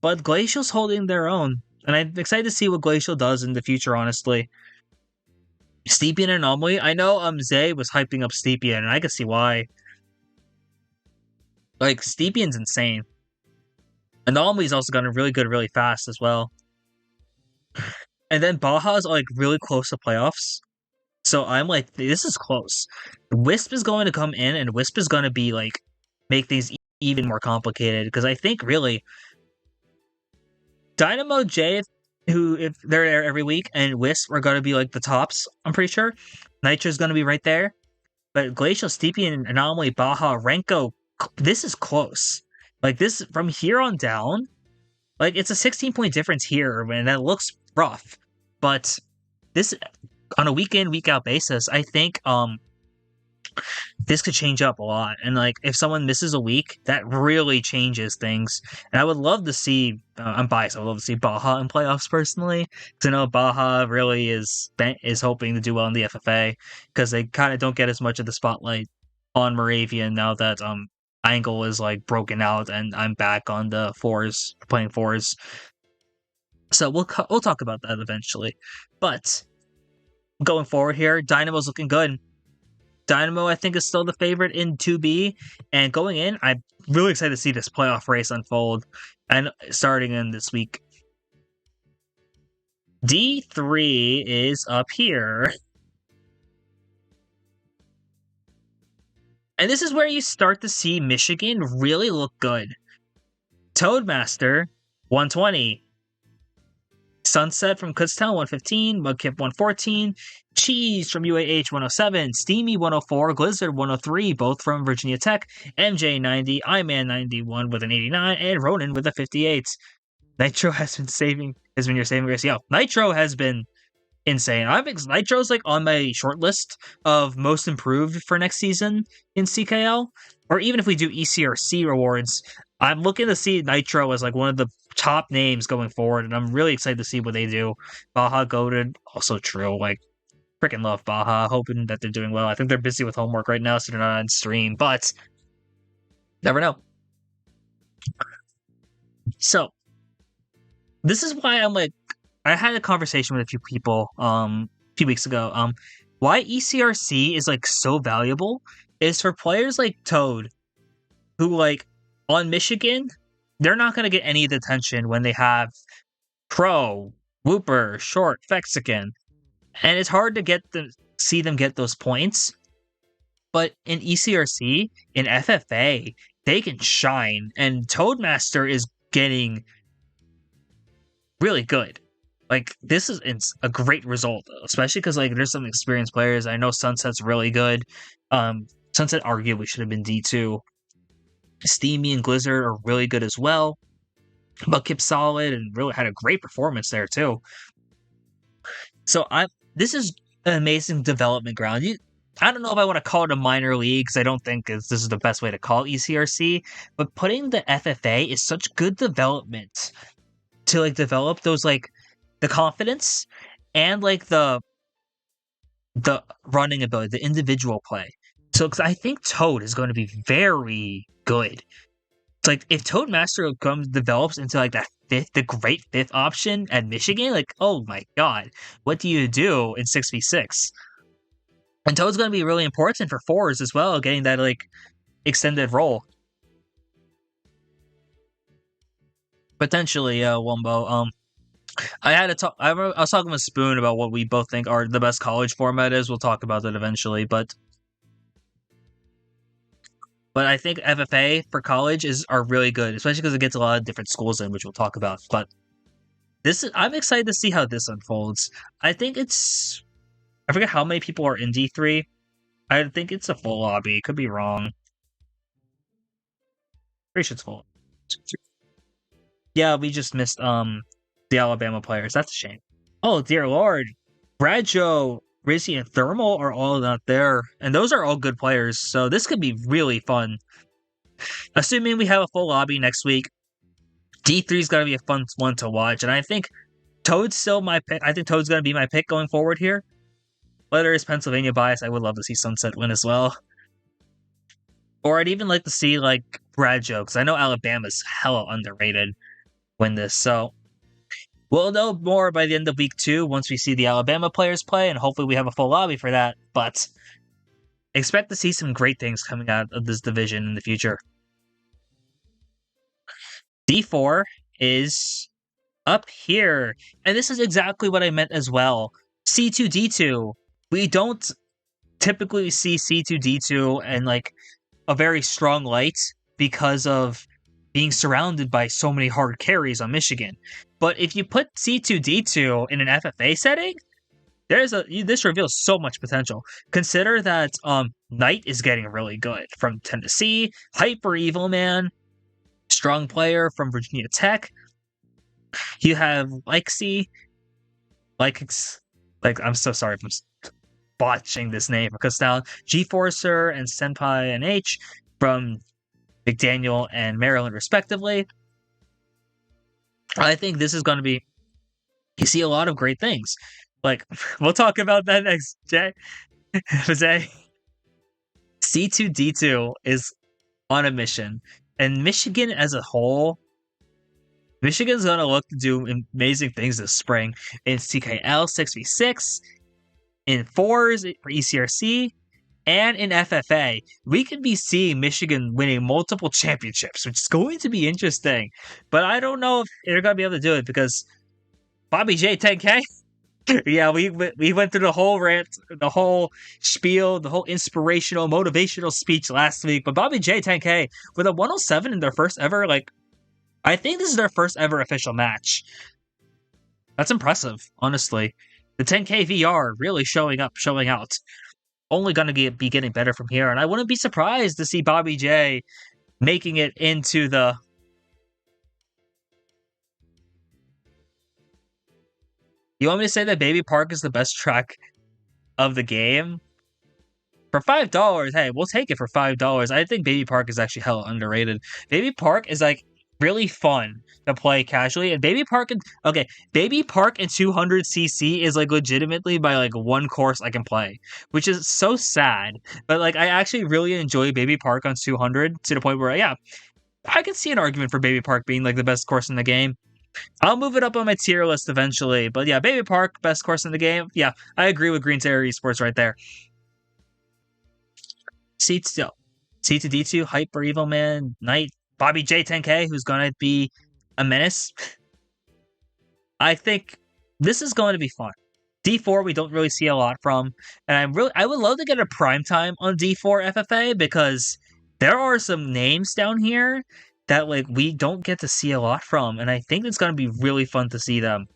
But Glacial's holding their own. And I'm excited to see what Glacial does in the future, honestly. Steepian Anomaly. I know Zay was hyping up Steepian, and I can see why. Like, Steepian's insane. Anomaly's also gotten really good really fast as well. And then Baja's like really close to playoffs. So I'm like, this is close. Wisp is going to come in, and Wisp is going to be like, make things even more complicated. Because I think really, Dynamo J, if they're there every week, and Wisp are going to be like the tops, I'm pretty sure. Nitro's going to be right there. But Glacial, Steepian, Anomaly, Baja, Renko, this is close. Like this, from here on down, like it's a 16-point difference here, and that looks rough. But this, on a week-in, week-out basis, I think this could change up a lot. And like if someone misses a week, that really changes things. And I would love to see, I'm biased, I would love to see Baja in playoffs personally, because I know Baja really is hoping to do well in the FFA, because they kind of don't get as much of the spotlight on Moravian now that Angle is like broken out and I'm back on the 4s, playing 4s. So we'll talk about that eventually. But going forward here, Dynamo's looking good. Dynamo, I think, is still the favorite in 2B. And going in, I'm really excited to see this playoff race unfold. And starting in this week. D3 is up here. And this is where you start to see Michigan really look good. Toadmaster, 120. Sunset from Kutztown, 115. Mudkip, 114. Cheese from UAH, 107. Steamy, 104. Blizzard, 103. Both from Virginia Tech. MJ, 90. Iman, 91 with an 89. And Ronan with a 58. Nitro has been your saving grace. Yeah, Nitro has been insane. Nitro's like on my short list of most improved for next season in CKL. Or even if we do ECRC rewards, I'm looking to see Nitro as like one of the top names going forward, and I'm really excited to see what they do. Baja goated, also true. Like, freaking love Baja, hoping that they're doing well. I think they're busy with homework right now, so they're not on stream, but never know. So, this is why I'm like, I had a conversation with a few people a few weeks ago. Why ECRC is like so valuable is for players like Toad, who like on Michigan, they're not going to get any of the attention when they have Pro, Whooper, Short, Mexican. And it's hard to see them get those points. But in ECRC, in FFA, they can shine. And Toadmaster is getting really good. Like, this is a great result, especially because like there's some experienced players. I know Sunset's really good. Sunset arguably should have been D2. Steamy and Blizzard are really good as well. But Kip's solid and really had a great performance there too. So this is an amazing development ground. I don't know if I want to call it a minor league, because I don't think this is the best way to call ECRC, but putting the FFA is such good development to like develop those like the confidence and like the running ability, the individual play. So, because I think Toad is going to be very good. It's like if Toad Master develops into like the great fifth option at Michigan, like oh my god, what do you do in 6v6? And Toad's going to be really important for fours as well, getting that like extended role. Potentially, Wumbo. I had to talk. I was talking with Spoon about what we both think are the best college format is. We'll talk about that eventually, but I think FFA for college are really good, especially because it gets a lot of different schools in, which we'll talk about. But I'm excited to see how this unfolds. I think I forget how many people are in D3. I think it's a full lobby. Could be wrong. Pretty sure it's full. Yeah, we just missed the Alabama players. That's a shame. Oh dear lord, Bradshaw, Rizzy, and Thermal are all not there, and those are all good players. So this could be really fun. Assuming we have a full lobby next week, D3 is gonna be a fun one to watch, and I think Toad's still my pick. I think Toad's gonna be my pick going forward here. Whether it's Pennsylvania bias, I would love to see Sunset win as well. Or I'd even like to see like Bradshaw, because I know Alabama's hella underrated win this. So we'll know more by the end of week 2 once we see the Alabama players play, and hopefully we have a full lobby for that. But expect to see some great things coming out of this division in the future. D4 is up here, and this is exactly what I meant as well. C2D2. We don't typically see C2D2 and like a very strong light because of being surrounded by so many hard carries on Michigan. But if you put C2D2 in an FFA setting, this reveals so much potential. Consider that Knight is getting really good from Tennessee, Hyper Evil Man, strong player from Virginia Tech. You have Lexi, like I'm so sorry if I'm botching this name because now G-Forcer and Senpai NH from McDaniel and Maryland respectively. I think this is going to be, you see a lot of great things. Like, we'll talk about that next, Jay. Jose. C2D2 is on a mission. And Michigan as a whole, Michigan's going to look to do amazing things this spring in CKL 6v6, in 4s for ECRC, and in FFA. We could be seeing Michigan winning multiple championships, which is going to be interesting. But I don't know if they're going to be able to do it because Bobby J 10K. Yeah, we went through the whole rant, the whole spiel, the whole inspirational, motivational speech last week. But Bobby J 10K with a 107 in their first ever, like, I think this is their first ever official match. That's impressive, honestly. The 10K VR really showing up, showing out. Only going to be getting better from here, and I wouldn't be surprised to see Bobby J making it into the. You want me to say that Baby Park is the best track of the game? For $5, hey, we'll take it for $5. I think Baby Park is actually hella underrated. Baby Park is like really fun to play casually, and Baby Park and 200cc is like legitimately my like one course I can play, which is so sad. But like I actually really enjoy Baby Park on 200 to the point where yeah, I can see an argument for Baby Park being like the best course in the game. I'll move it up on my tier list eventually, but yeah, Baby Park, best course in the game. Yeah, I agree with Green Terror Esports right there. C2D2, Hyper Evil Man, Knight, Bobby J10K, who's gonna be a menace. I think this is going to be fun. D4 we don't really see a lot from, and I would love to get a prime time on D4 FFA because there are some names down here that like we don't get to see a lot from, and I think it's going to be really fun to see them.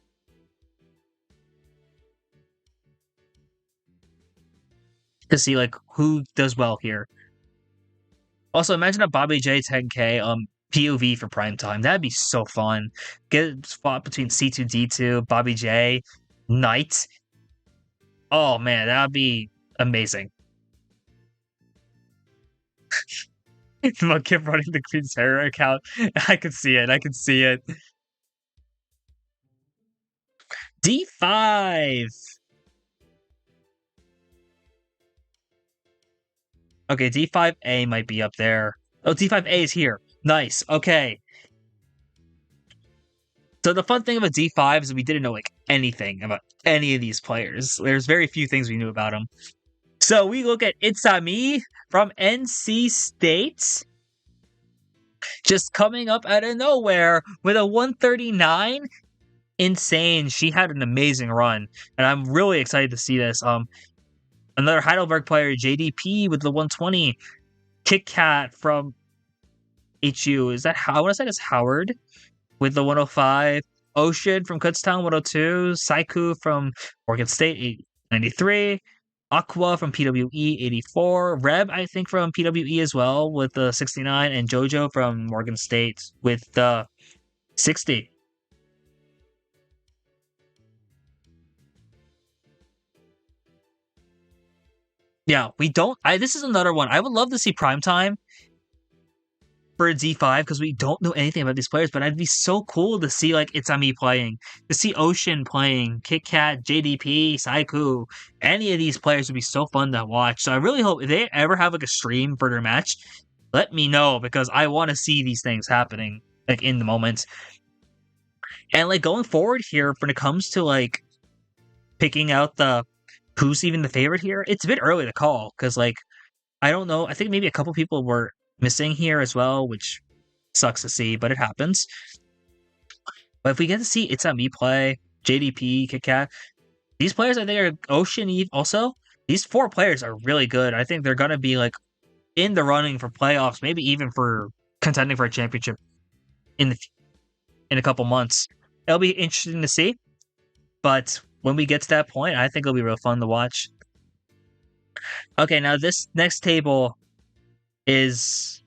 To see like who does well here. Also, imagine a Bobby J 10K POV for prime time. That'd be so fun. Get a spot between C2D2, Bobby J, Knight. Oh man, that'd be amazing. Keep running the Queen Terror account. I could see it. I could see it. D5. Okay, D5A might be up there. Oh, D5A is here. Nice. Okay. So the fun thing about D5 is we didn't know like anything about any of these players. There's very few things we knew about them. So we look at Itsami from NC State. Just coming up out of nowhere with a 139. Insane. She had an amazing run. And I'm really excited to see this. Another Heidelberg player, JDP with the 120. Kit Kat from HU. Is that how I want to say it's Howard with the 105. Ocean from Kutztown 102. Saiku from Oregon State 893. Aqua from PWE 84. Reb, I think, from PWE as well with the 69. And Jojo from Morgan State with the 60. Yeah, we don't. This is another one. I would love to see Primetime for a D5 because we don't know anything about these players, but it'd be so cool to see like Itsami playing, to see Ocean playing, Kit Kat, JDP, Saiku. Any of these players would be so fun to watch. So I really hope if they ever have like a stream for their match, let me know because I want to see these things happening like in the moment. And like going forward here, when it comes to like picking out the who's even the favorite here, it's a bit early to call because like I don't know. I think maybe a couple people were missing here as well, which sucks to see, but it happens. But if we get to see It's On Me play, JDP, Kit Kat, these players I think are Ocean Eve also. These 4 players are really good. I think they're gonna be like in the running for playoffs, maybe even for contending for a championship in a couple months. It'll be interesting to see. But when we get to that point, I think it'll be real fun to watch. Okay, now this next table is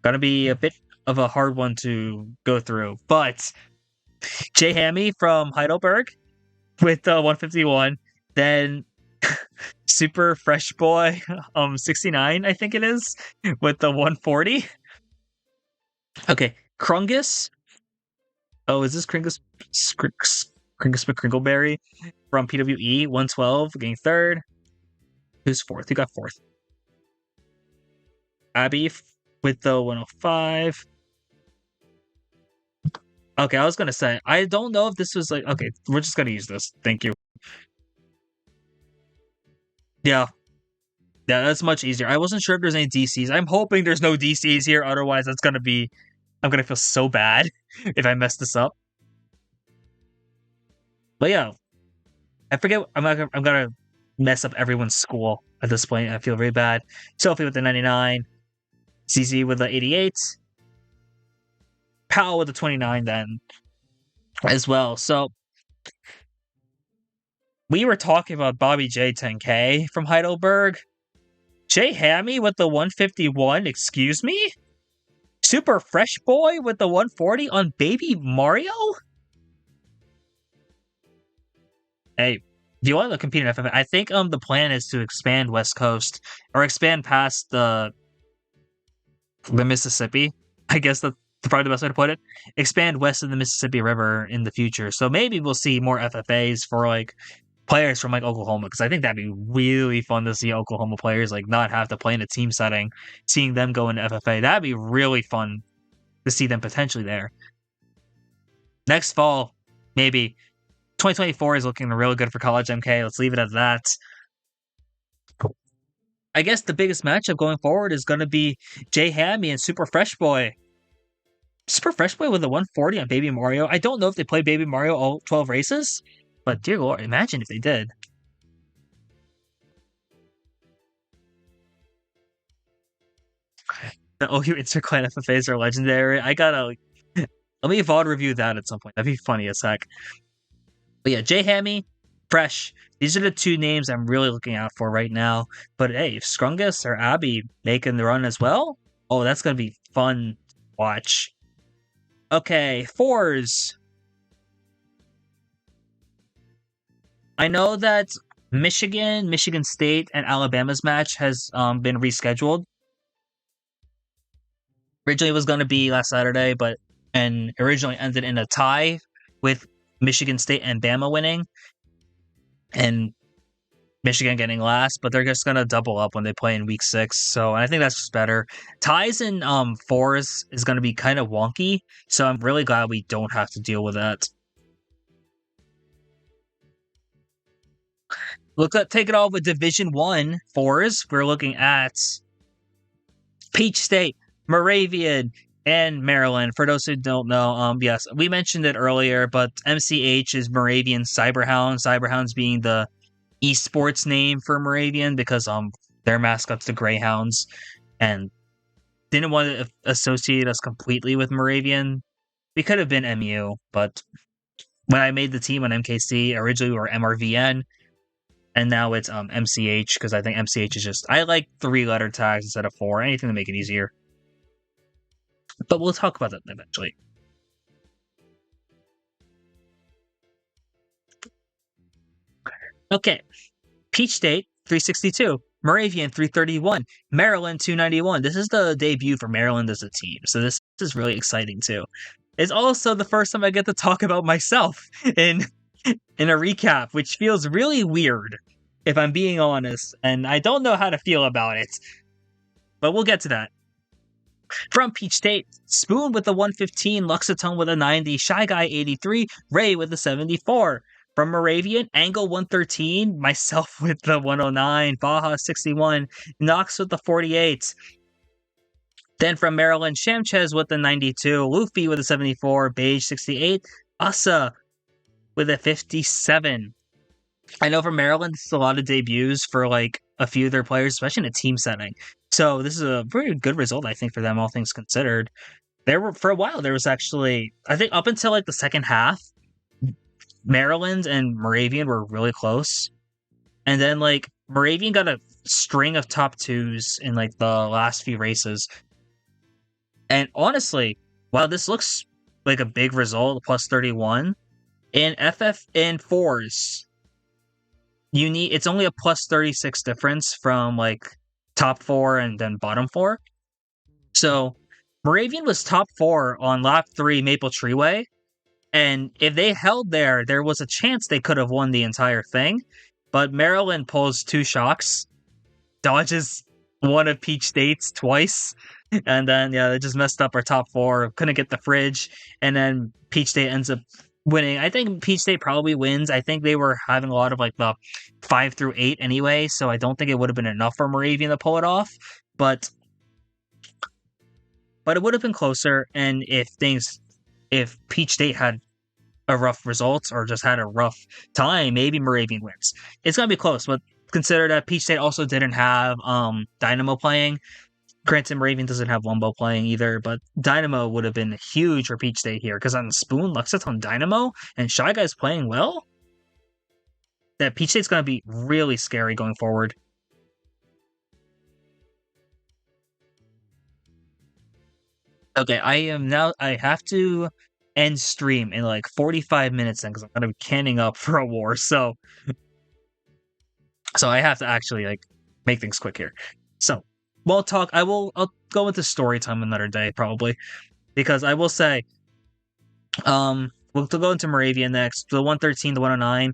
gonna be a bit of a hard one to go through, but Jay Hammy from Heidelberg with 151, then Super Fresh Boy 69, I think it is, with the 140. Okay, Krungus. Oh, is this Kringus McCringleberry from PWE 112 getting third? Who's fourth? Who got fourth? Abby with the 105. Okay, I was gonna say, I don't know if this was like, okay, we're just gonna use this. Thank you. Yeah. Yeah, that's much easier. I wasn't sure if there's any DCs. I'm hoping there's no DCs here, otherwise I'm gonna feel so bad if I mess this up. But yeah, I forget, I'm gonna mess up everyone's school at this point. I feel very bad. Sophie with the 99. CZ with the 88. Powell with the 29 then as well. So we were talking about Bobby J 10K from Heidelberg. Jay Hammy with the 151, excuse me? Super Fresh Boy with the 140 on Baby Mario? Hey, do you want to compete in FFA? I think the plan is to expand West Coast or expand past the Mississippi. I guess that's probably the best way to put it. Expand west of the Mississippi River in the future. So maybe we'll see more FFAs for like players from like Oklahoma, because I think that'd be really fun to see Oklahoma players like not have to play in a team setting, seeing them go into FFA. That'd be really fun to see them potentially there. Next fall, maybe 2024 is looking really good for College MK. Let's leave it at that. I guess the biggest matchup going forward is going to be Jay Hammy and Super Fresh Boy. Super Fresh Boy with a 140 on Baby Mario. I don't know if they play Baby Mario all 12 races, but dear Lord, imagine if they did. The OU Interclan FFAs are legendary. I gotta let me VOD review that at some point. That'd be funny as heck. But yeah, Jay Hammy, Fresh. These are the 2 names I'm really looking out for right now. But hey, if Scrungus or Abby making the run as well, oh, that's gonna be fun to watch. Okay, 4s. I know that Michigan State, and Alabama's match has been rescheduled. Originally it was going to be last Saturday, and originally ended in a tie with Michigan State and Bama winning, and Michigan getting last, but they're just gonna double up when they play in week 6. So I think that's just better. Ties in fours is gonna be kind of wonky, so I'm really glad we don't have to deal with that. Take it all with Division 1 fours. We're looking at Peach State, Moravian, and Maryland. For those who don't know, yes, we mentioned it earlier, but MCH is Moravian Cyberhound. Cyberhounds being the esports name for Moravian because their mascot's the Greyhounds, and didn't want to associate us completely with Moravian. We could have been MU, but when I made the team on MKC, originally we were MRVN, and now it's MCH because I think MCH is just, I like 3-letter tags instead of 4, anything to make it easier. But we'll talk about that eventually. Okay, Peach State 362, Moravian 331, Maryland 291. This is the debut for Maryland as a team, so this is really exciting too. It's also the first time I get to talk about myself in a recap, which feels really weird, if I'm being honest, and I don't know how to feel about it. But we'll get to that. From Peach State, Spoon with the 115, Luxatone with a 90, Shy Guy 83, Ray with the 74. From Moravian, Angle 113, myself with the 109, Baja 61, Knox with the 48. Then from Maryland, Shamchez with the 92, Luffy with a 74, Beige 68, Asa with a 57. I know for Maryland, this is a lot of debuts for like a few of their players, especially in a team setting. So this is a pretty good result, I think, for them, all things considered. For a while, there was actually, I think up until like the second half, Maryland and Moravian were really close. And then like Moravian got a string of top 2s in like the last few races. And honestly, while this looks like a big result, plus 31, in FF in 4s, it's only a plus 36 difference from like top 4 and then bottom 4. So Moravian was top 4 on lap 3 Maple Treeway, and if they held there was a chance they could have won the entire thing. But Maryland pulls 2 shocks, dodges one of Peach State's twice, and then they just messed up our top 4, couldn't get the fridge, and then Peach State ends up winning. I think Peach State probably wins. I think they were having a lot of like the 5 through 8 anyway, so I don't think it would have been enough for Moravian to pull it off. But it would have been closer, and if Peach State had a rough result or just had a rough time, maybe Moravian wins. It's gonna be close, but consider that Peach State also didn't have Dynamo playing. Granted, Moravian doesn't have Wumbo playing either, but Dynamo would have been huge for Peach State here, because on Spoon, Luxatone, Dynamo, and Shy Guy's playing well, that Peach State's going to be really scary going forward. Okay, I have to end stream in like 45 minutes then, because I'm going to be canning up for a war, so I have to actually like make things quick here. So, I'll go into story time another day, probably, because I will say, we'll go into Moravian next, the 113, the 109.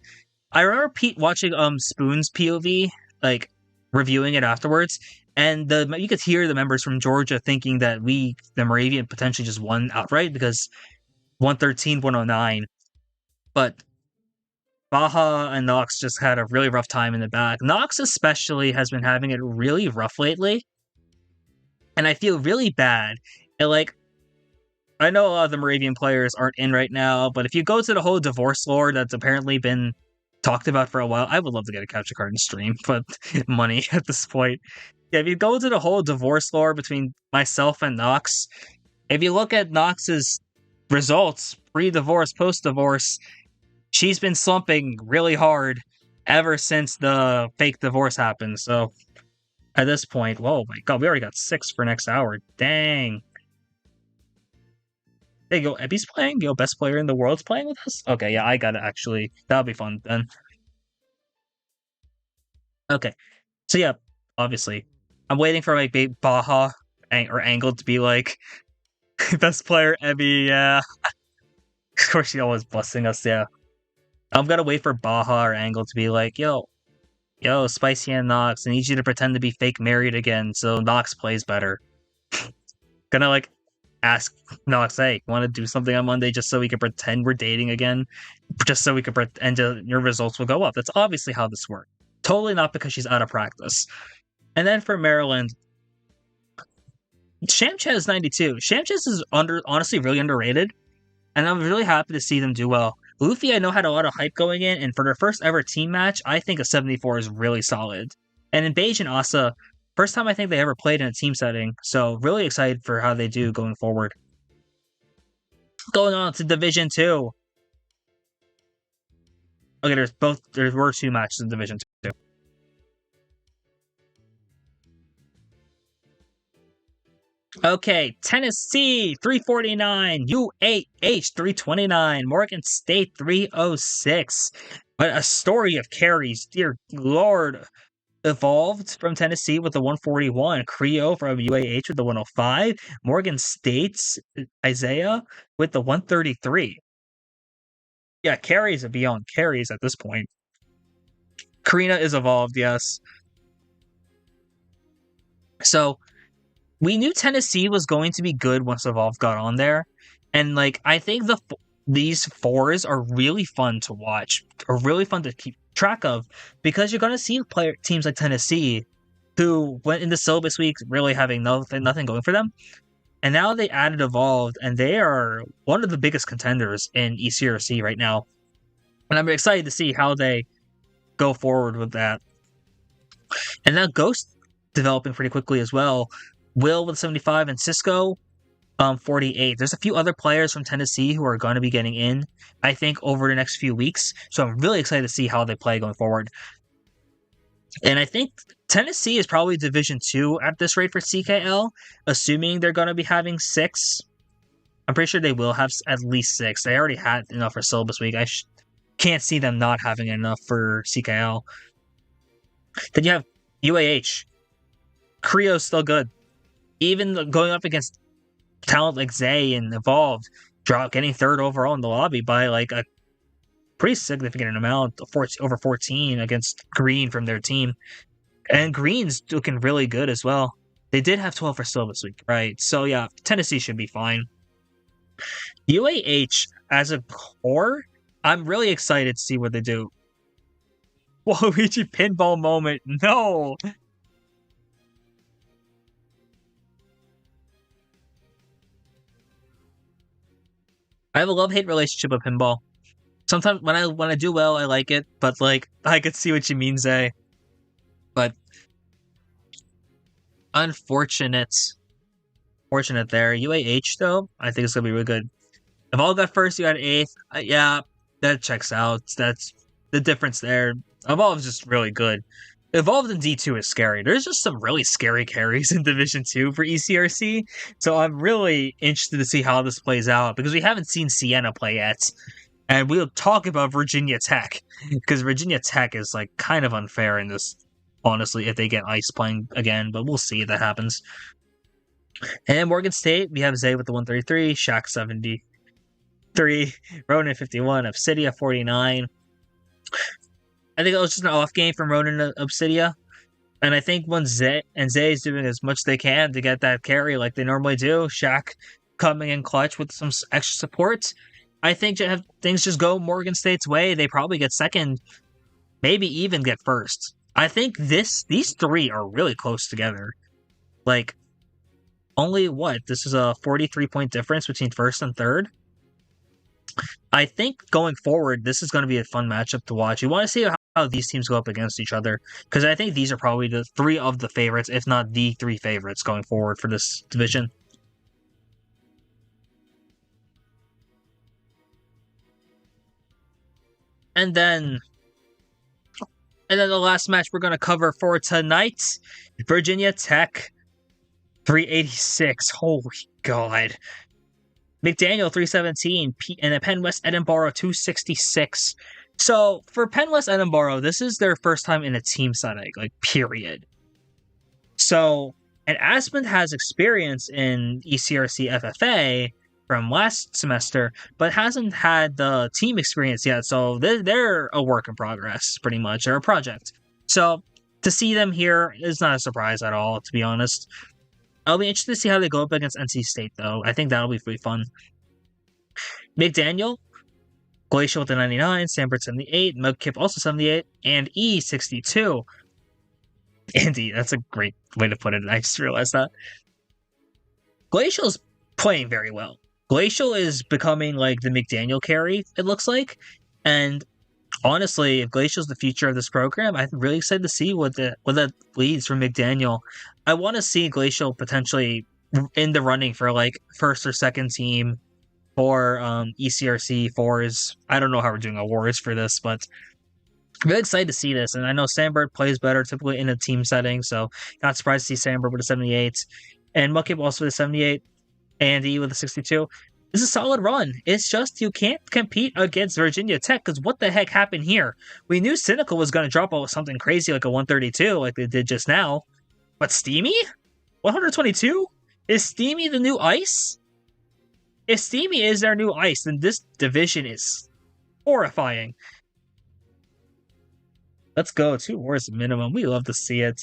I remember watching Spoon's POV, like reviewing it afterwards, and you could hear the members from Georgia thinking that the Moravian potentially just won outright because 113, 109, but Baja and Nox just had a really rough time in the back. Nox especially has been having it really rough lately, and I feel really bad. And like, I know a lot of the Moravian players aren't in right now, but if you go to the whole divorce lore that's apparently been talked about for a while, I would love to get a capture card and stream, but money at this point. Yeah, if you go to the whole divorce lore between myself and Nox, if you look at Nox's results, pre-divorce, post-divorce, she's been slumping really hard ever since the fake divorce happened. So at this point, whoa, my god, we already got 6 for next hour. Dang. There you go, Ebby's playing? Best player in the world's playing with us? Okay, yeah, I gotta actually, that'll be fun then. Okay, so yeah, obviously, I'm waiting for like Baja or Angle to be like, best player, Ebby, yeah. Of course, she always busting us, yeah. I'm gonna wait for Baja or Angle to be like, yo, Spicy and Nox, I need you to pretend to be fake married again so Nox plays better. Gonna like ask Nox, hey, want to do something on Monday just so we can pretend we're dating again? Just so we can pretend your results will go up. That's obviously how this works. Totally not because she's out of practice. And then for Maryland, Shamchaz 92. Shamchaz is honestly really underrated, and I'm really happy to see them do well. Luffy, I know, had a lot of hype going in, and for their first ever team match, I think a 74 is really solid. And in Beige and Asa, first time I think they ever played in a team setting, so really excited for how they do going forward. Going on to Division 2. Okay, there were 2 matches in Division 2. Okay, Tennessee 349, UAH 329, Morgan State 306. But a story of carries, dear Lord. Evolved from Tennessee with the 141, Creo from UAH with the 105, Morgan State's Isaiah with the 133. Yeah, carries are beyond carries at this point. Karina is evolved, yes. So we knew Tennessee was going to be good once Evolve got on there, and like I think these 4s are really fun to watch, or really fun to keep track of, because you're going to see teams like Tennessee who went into syllabus week really having nothing going for them, and now they added Evolved, and they are one of the biggest contenders in ECRC right now, and I'm excited to see how they go forward with that. And now Ghost developing pretty quickly as well. Will with 75 and Cisco 48. There's a few other players from Tennessee who are going to be getting in, I think, over the next few weeks. So I'm really excited to see how they play going forward. And I think Tennessee is probably Division 2 at this rate for CKL, assuming they're going to be having 6. I'm pretty sure they will have at least 6. They already had enough for syllabus week. I can't see them not having enough for CKL. Then you have UAH. Creo's still good. Even going up against talent like Zay and Evolved, getting 3rd overall in the lobby by like a pretty significant amount, over 14 against Green from their team. And Green's looking really good as well. They did have 12 for syllabus week, right? So yeah, Tennessee should be fine. UAH as a core, I'm really excited to see what they do. Waluigi pinball moment, no! I have a love-hate relationship with pinball. Sometimes when I do well, I like it, but like I could see what you mean, Zay. But unfortunate there. UAH though, I think it's gonna be really good. If all got 1st, you got 8th. Yeah, that checks out. That's the difference there. Evolve's just really good. Evolved in D2 is scary. There's just some really scary carries in Division 2 for ECRC, so I'm really interested to see how this plays out, because we haven't seen Sienna play yet. And we'll talk about Virginia Tech, because Virginia Tech is like kind of unfair in this, honestly, if they get Ice playing again, but we'll see if that happens. And Morgan State, we have Zay with the 133, Shaq 73, Ronan 51, Obsidia 49. I think it was just an off game from Ronan and Obsidia. And I think when Zay is doing as much as they can to get that carry like they normally do, Shaq coming in clutch with some extra support, I think if things just go Morgan State's way, they probably get 2nd, maybe even get 1st. I think these 3 are really close together. Like, only this is a 43-point difference between 1st and 3rd. I think going forward, this is going to be a fun matchup to watch. You want to see how these teams go up against each other, because I think these are probably the 3 of the favorites, if not the 3 favorites going forward for this division. And then the last match we're going to cover for tonight, Virginia Tech 386. Holy God. McDaniel 317, and then Penn West Edinburgh 266. So for Penn West Edinburgh, this is their first time in a team setting, like period. So, and Asmund has experience in ECRC FFA, from last semester, but hasn't had the team experience yet. So they're a work in progress, pretty much, or a project. So to see them here is not a surprise at all, to be honest. I'll be interested to see how they go up against NC State, though. I think that'll be pretty fun. McDaniel, Glacial with the 99, Sandberg 78, Mudkip also 78, and E 62. Andy, that's a great way to put it. I just realized that. Glacial's playing very well. Glacial is becoming like the McDaniel carry, it looks like. And honestly, if Glacial's the future of this program, I'm really excited to see what that leads from McDaniel. I want to see Glacial potentially in the running for like first or second team for ECRC fours. I don't know how we're doing awards for this, but I'm really excited to see this. And I know Sandberg plays better typically in a team setting, so not surprised to see Sandberg with a 78. And Mudkip also with a 78. Andy with a 62. This is a solid run. It's just you can't compete against Virginia Tech because what the heck happened here? We knew Cynical was going to drop out something crazy like a 132 like they did just now. But Steamy? 122? Is Steamy the new ice? If Steamy is their new ice, then this division is horrifying. Let's go. 2 wars minimum. We love to see it.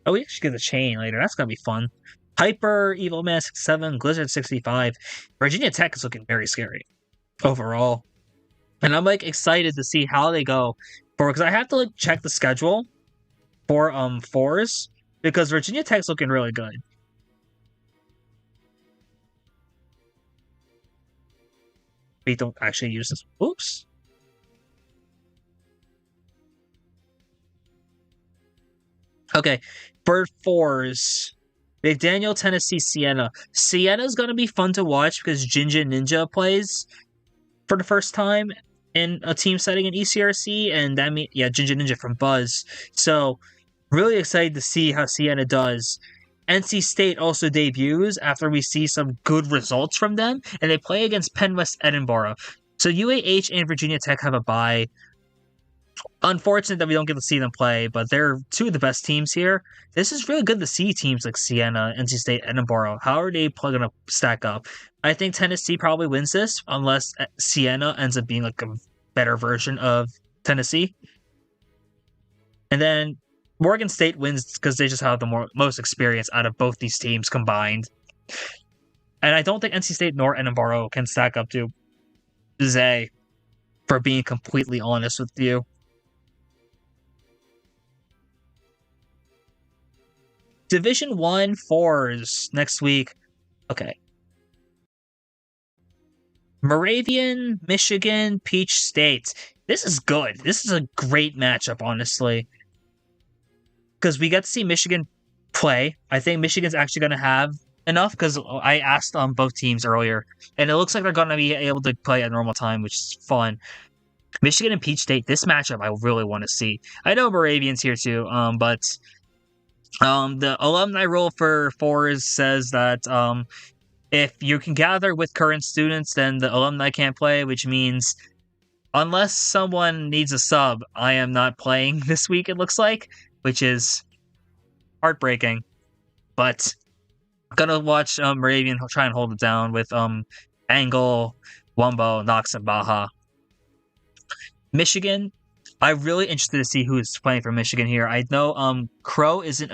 Oh, we actually get the chain later. That's going to be fun. Hyper, Evil Man 67, Blizzard 65. Virginia Tech is looking very scary overall. And I'm like excited to see how they go because I have to like check the schedule for fours because Virginia Tech's looking really good. We don't actually use this. Oops. Okay, for fours. McDaniel, Tennessee, Siena. Siena's going to be fun to watch because Jinja Ninja plays for the first time in a team setting in ECRC, and that means, yeah, Jinja Ninja from Buzz. So, really excited to see how Siena does. NC State also debuts after we see some good results from them, and they play against Penn West Edinburgh. So, UAH and Virginia Tech have a bye. Unfortunate that we don't get to see them play, but they're two of the best teams here. This is really good to see teams like Siena, NC State, Edinburgh. How are they going to stack up? I think Tennessee probably wins this unless Siena ends up being like a better version of Tennessee. And then Morgan State wins because they just have the most experience out of both these teams combined. And I don't think NC State nor Edinburgh can stack up to Zay, for being completely honest with you. Division 1 fours next week. Okay. Moravian, Michigan, Peach State. This is good. This is a great matchup, honestly. Because we get to see Michigan play. I think Michigan's actually going to have enough because I asked both teams earlier. And it looks like they're going to be able to play at normal time, which is fun. Michigan and Peach State, this matchup I really want to see. I know Moravian's here too, but the alumni rule for fours says that if you can gather with current students, then the alumni can't play, which means unless someone needs a sub, I am not playing this week, it looks like, which is heartbreaking. But I'm gonna watch Moravian try and hold it down with Angle, Wumbo, Knox, and Baja. Michigan, I'm really interested to see who's playing for Michigan here. I know Crow isn't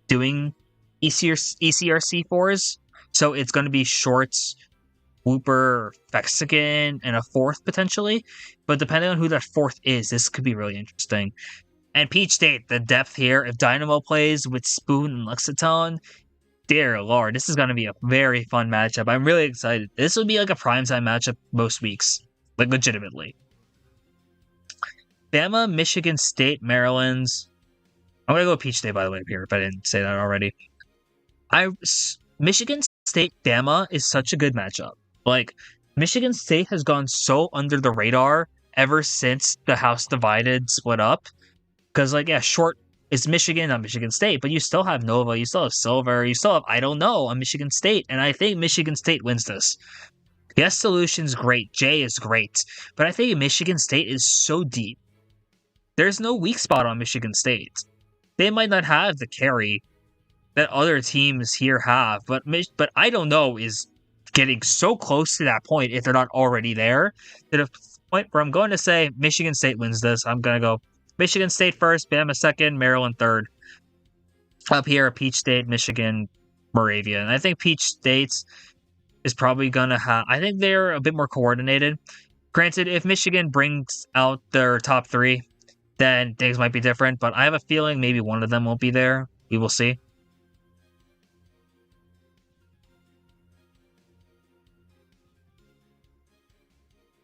doing ECRC fours, so it's going to be Shorts, Whooper, Mexican, and a fourth potentially. But depending on who that fourth is, this could be really interesting. And Peach State, the depth here, if Dynamo plays with Spoon and Lexitone, dear lord, this is going to be a very fun matchup. I'm really excited. This would be like a primetime matchup most weeks, like legitimately. Bama, Michigan State, Maryland's. I'm gonna go Peach State, by the way, up here, if I didn't say that already. Michigan State, Bama is such a good matchup. Like, Michigan State has gone so under the radar ever since the House divided, split up. Because, like, yeah, short is Michigan, not Michigan State, but you still have Nova, you still have Silver, you still have I don't know on Michigan State, and I think Michigan State wins this. Yes, Solution's great, J is great, but I think Michigan State is so deep. There's no weak spot on Michigan State. They might not have the carry that other teams here have, but I don't know is getting so close to that point if they're not already there, to the point where I'm going to say Michigan State wins this. I'm going to go Michigan State first, Bama second, Maryland third. Up here, Peach State, Michigan, Moravia. And I think Peach State is probably going to have... I think they're a bit more coordinated. Granted, if Michigan brings out their top three, then things might be different. But I have a feeling maybe one of them won't be there. We will see.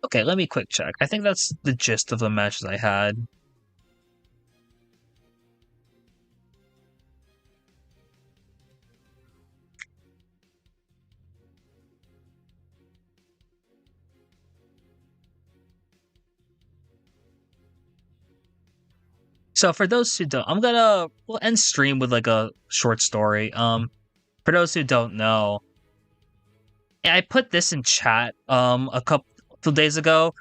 Okay, let me quick check. I think that's the gist of the matches I had. So for those who don't, we'll end stream with like a short story. For those who don't know, I put this in chat a couple days ago.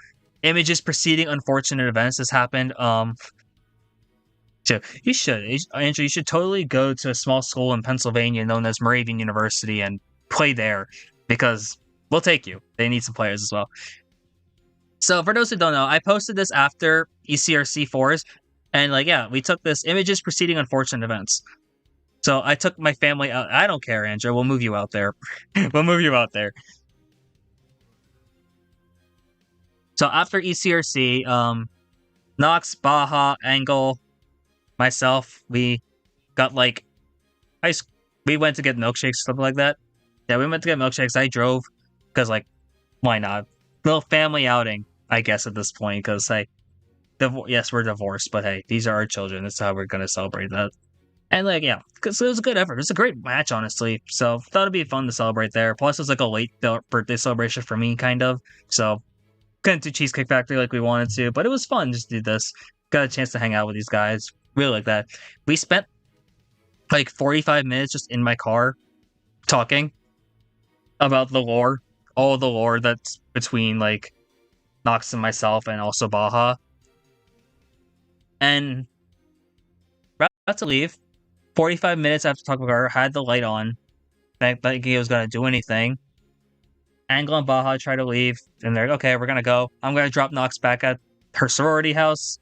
Images preceding unfortunate events has happened. So you should, Andrew, you should totally go to a small school in Pennsylvania known as Moravian University and play there, because we'll take you. They need some players as well. So for those who don't know, I posted this after ECRC 4s, and we took this images preceding unfortunate events. So I took my family out. I don't care, Andrew. We'll move you out there. We'll move you out there. So after ECRC, Knox, Baja, Angle, myself, we got we went to get milkshakes, something like that. Yeah, we went to get milkshakes. I drove because why not? Little family outing, I guess, at this point, because yes, we're divorced, but hey, these are our children. That's how we're gonna celebrate that. And because it was a good effort. It was a great match, honestly. So thought it'd be fun to celebrate there. Plus, it was like a late birthday celebration for me, kind of. So couldn't do Cheesecake Factory like we wanted to, but it was fun just to do this. Got a chance to hang out with these guys. Really like that. We spent 45 minutes just in my car talking about the lore, all the lore that's between Nox and myself, and also Baja. And about to leave. 45 minutes after talking with her, had the light on. Not thinking he was gonna do anything. Angle and Baja try to leave, and they're okay. We're gonna go. I'm gonna drop Nox back at her sorority house.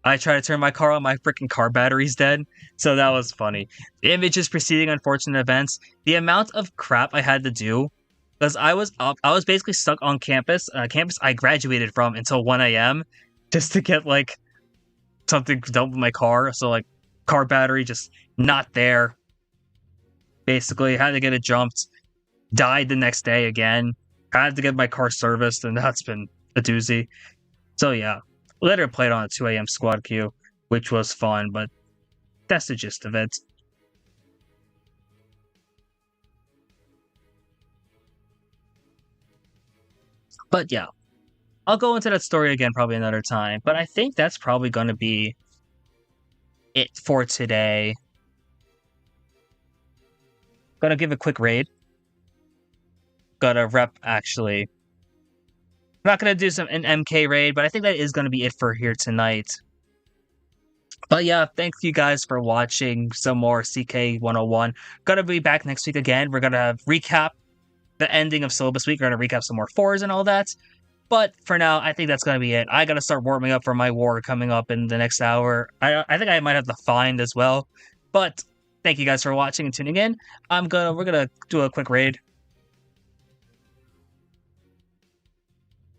I try to turn my car on, my freaking car battery's dead. So that was funny. The images preceding unfortunate events. The amount of crap I had to do, because I was basically stuck on campus, campus I graduated from until 1 a.m. just to get something done with my car. So car battery just not there. Basically, had to get it jumped. Died the next day again. Had to get my car serviced, and that's been a doozy. So yeah. Later played on a 2 a.m. squad queue, which was fun, but that's the gist of it. But yeah, I'll go into that story again probably another time, but I think that's probably going to be it for today. Gonna give a quick raid. Gotta rep, actually. I'm not going to do an MK raid, but I think that is going to be it for here tonight. But yeah, thank you guys for watching some more CK 101. Gonna be back next week again. We're gonna recap the ending of syllabus week. We're gonna recap some more 4s and all that. But for now, I think that's gonna be it. I gotta start warming up for my war coming up in the next hour. I think I might have to find as well. But thank you guys for watching and tuning in. We're gonna do a quick raid.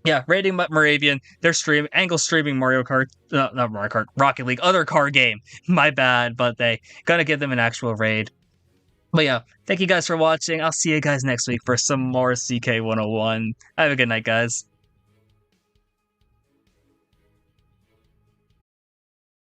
Yeah, raiding Moravian. They're streaming Mario Kart, not Mario Kart, Rocket League, other car game. My bad, but they gotta give them an actual raid. But yeah, thank you guys for watching. I'll see you guys next week for some more CK 101. Have a good night, guys.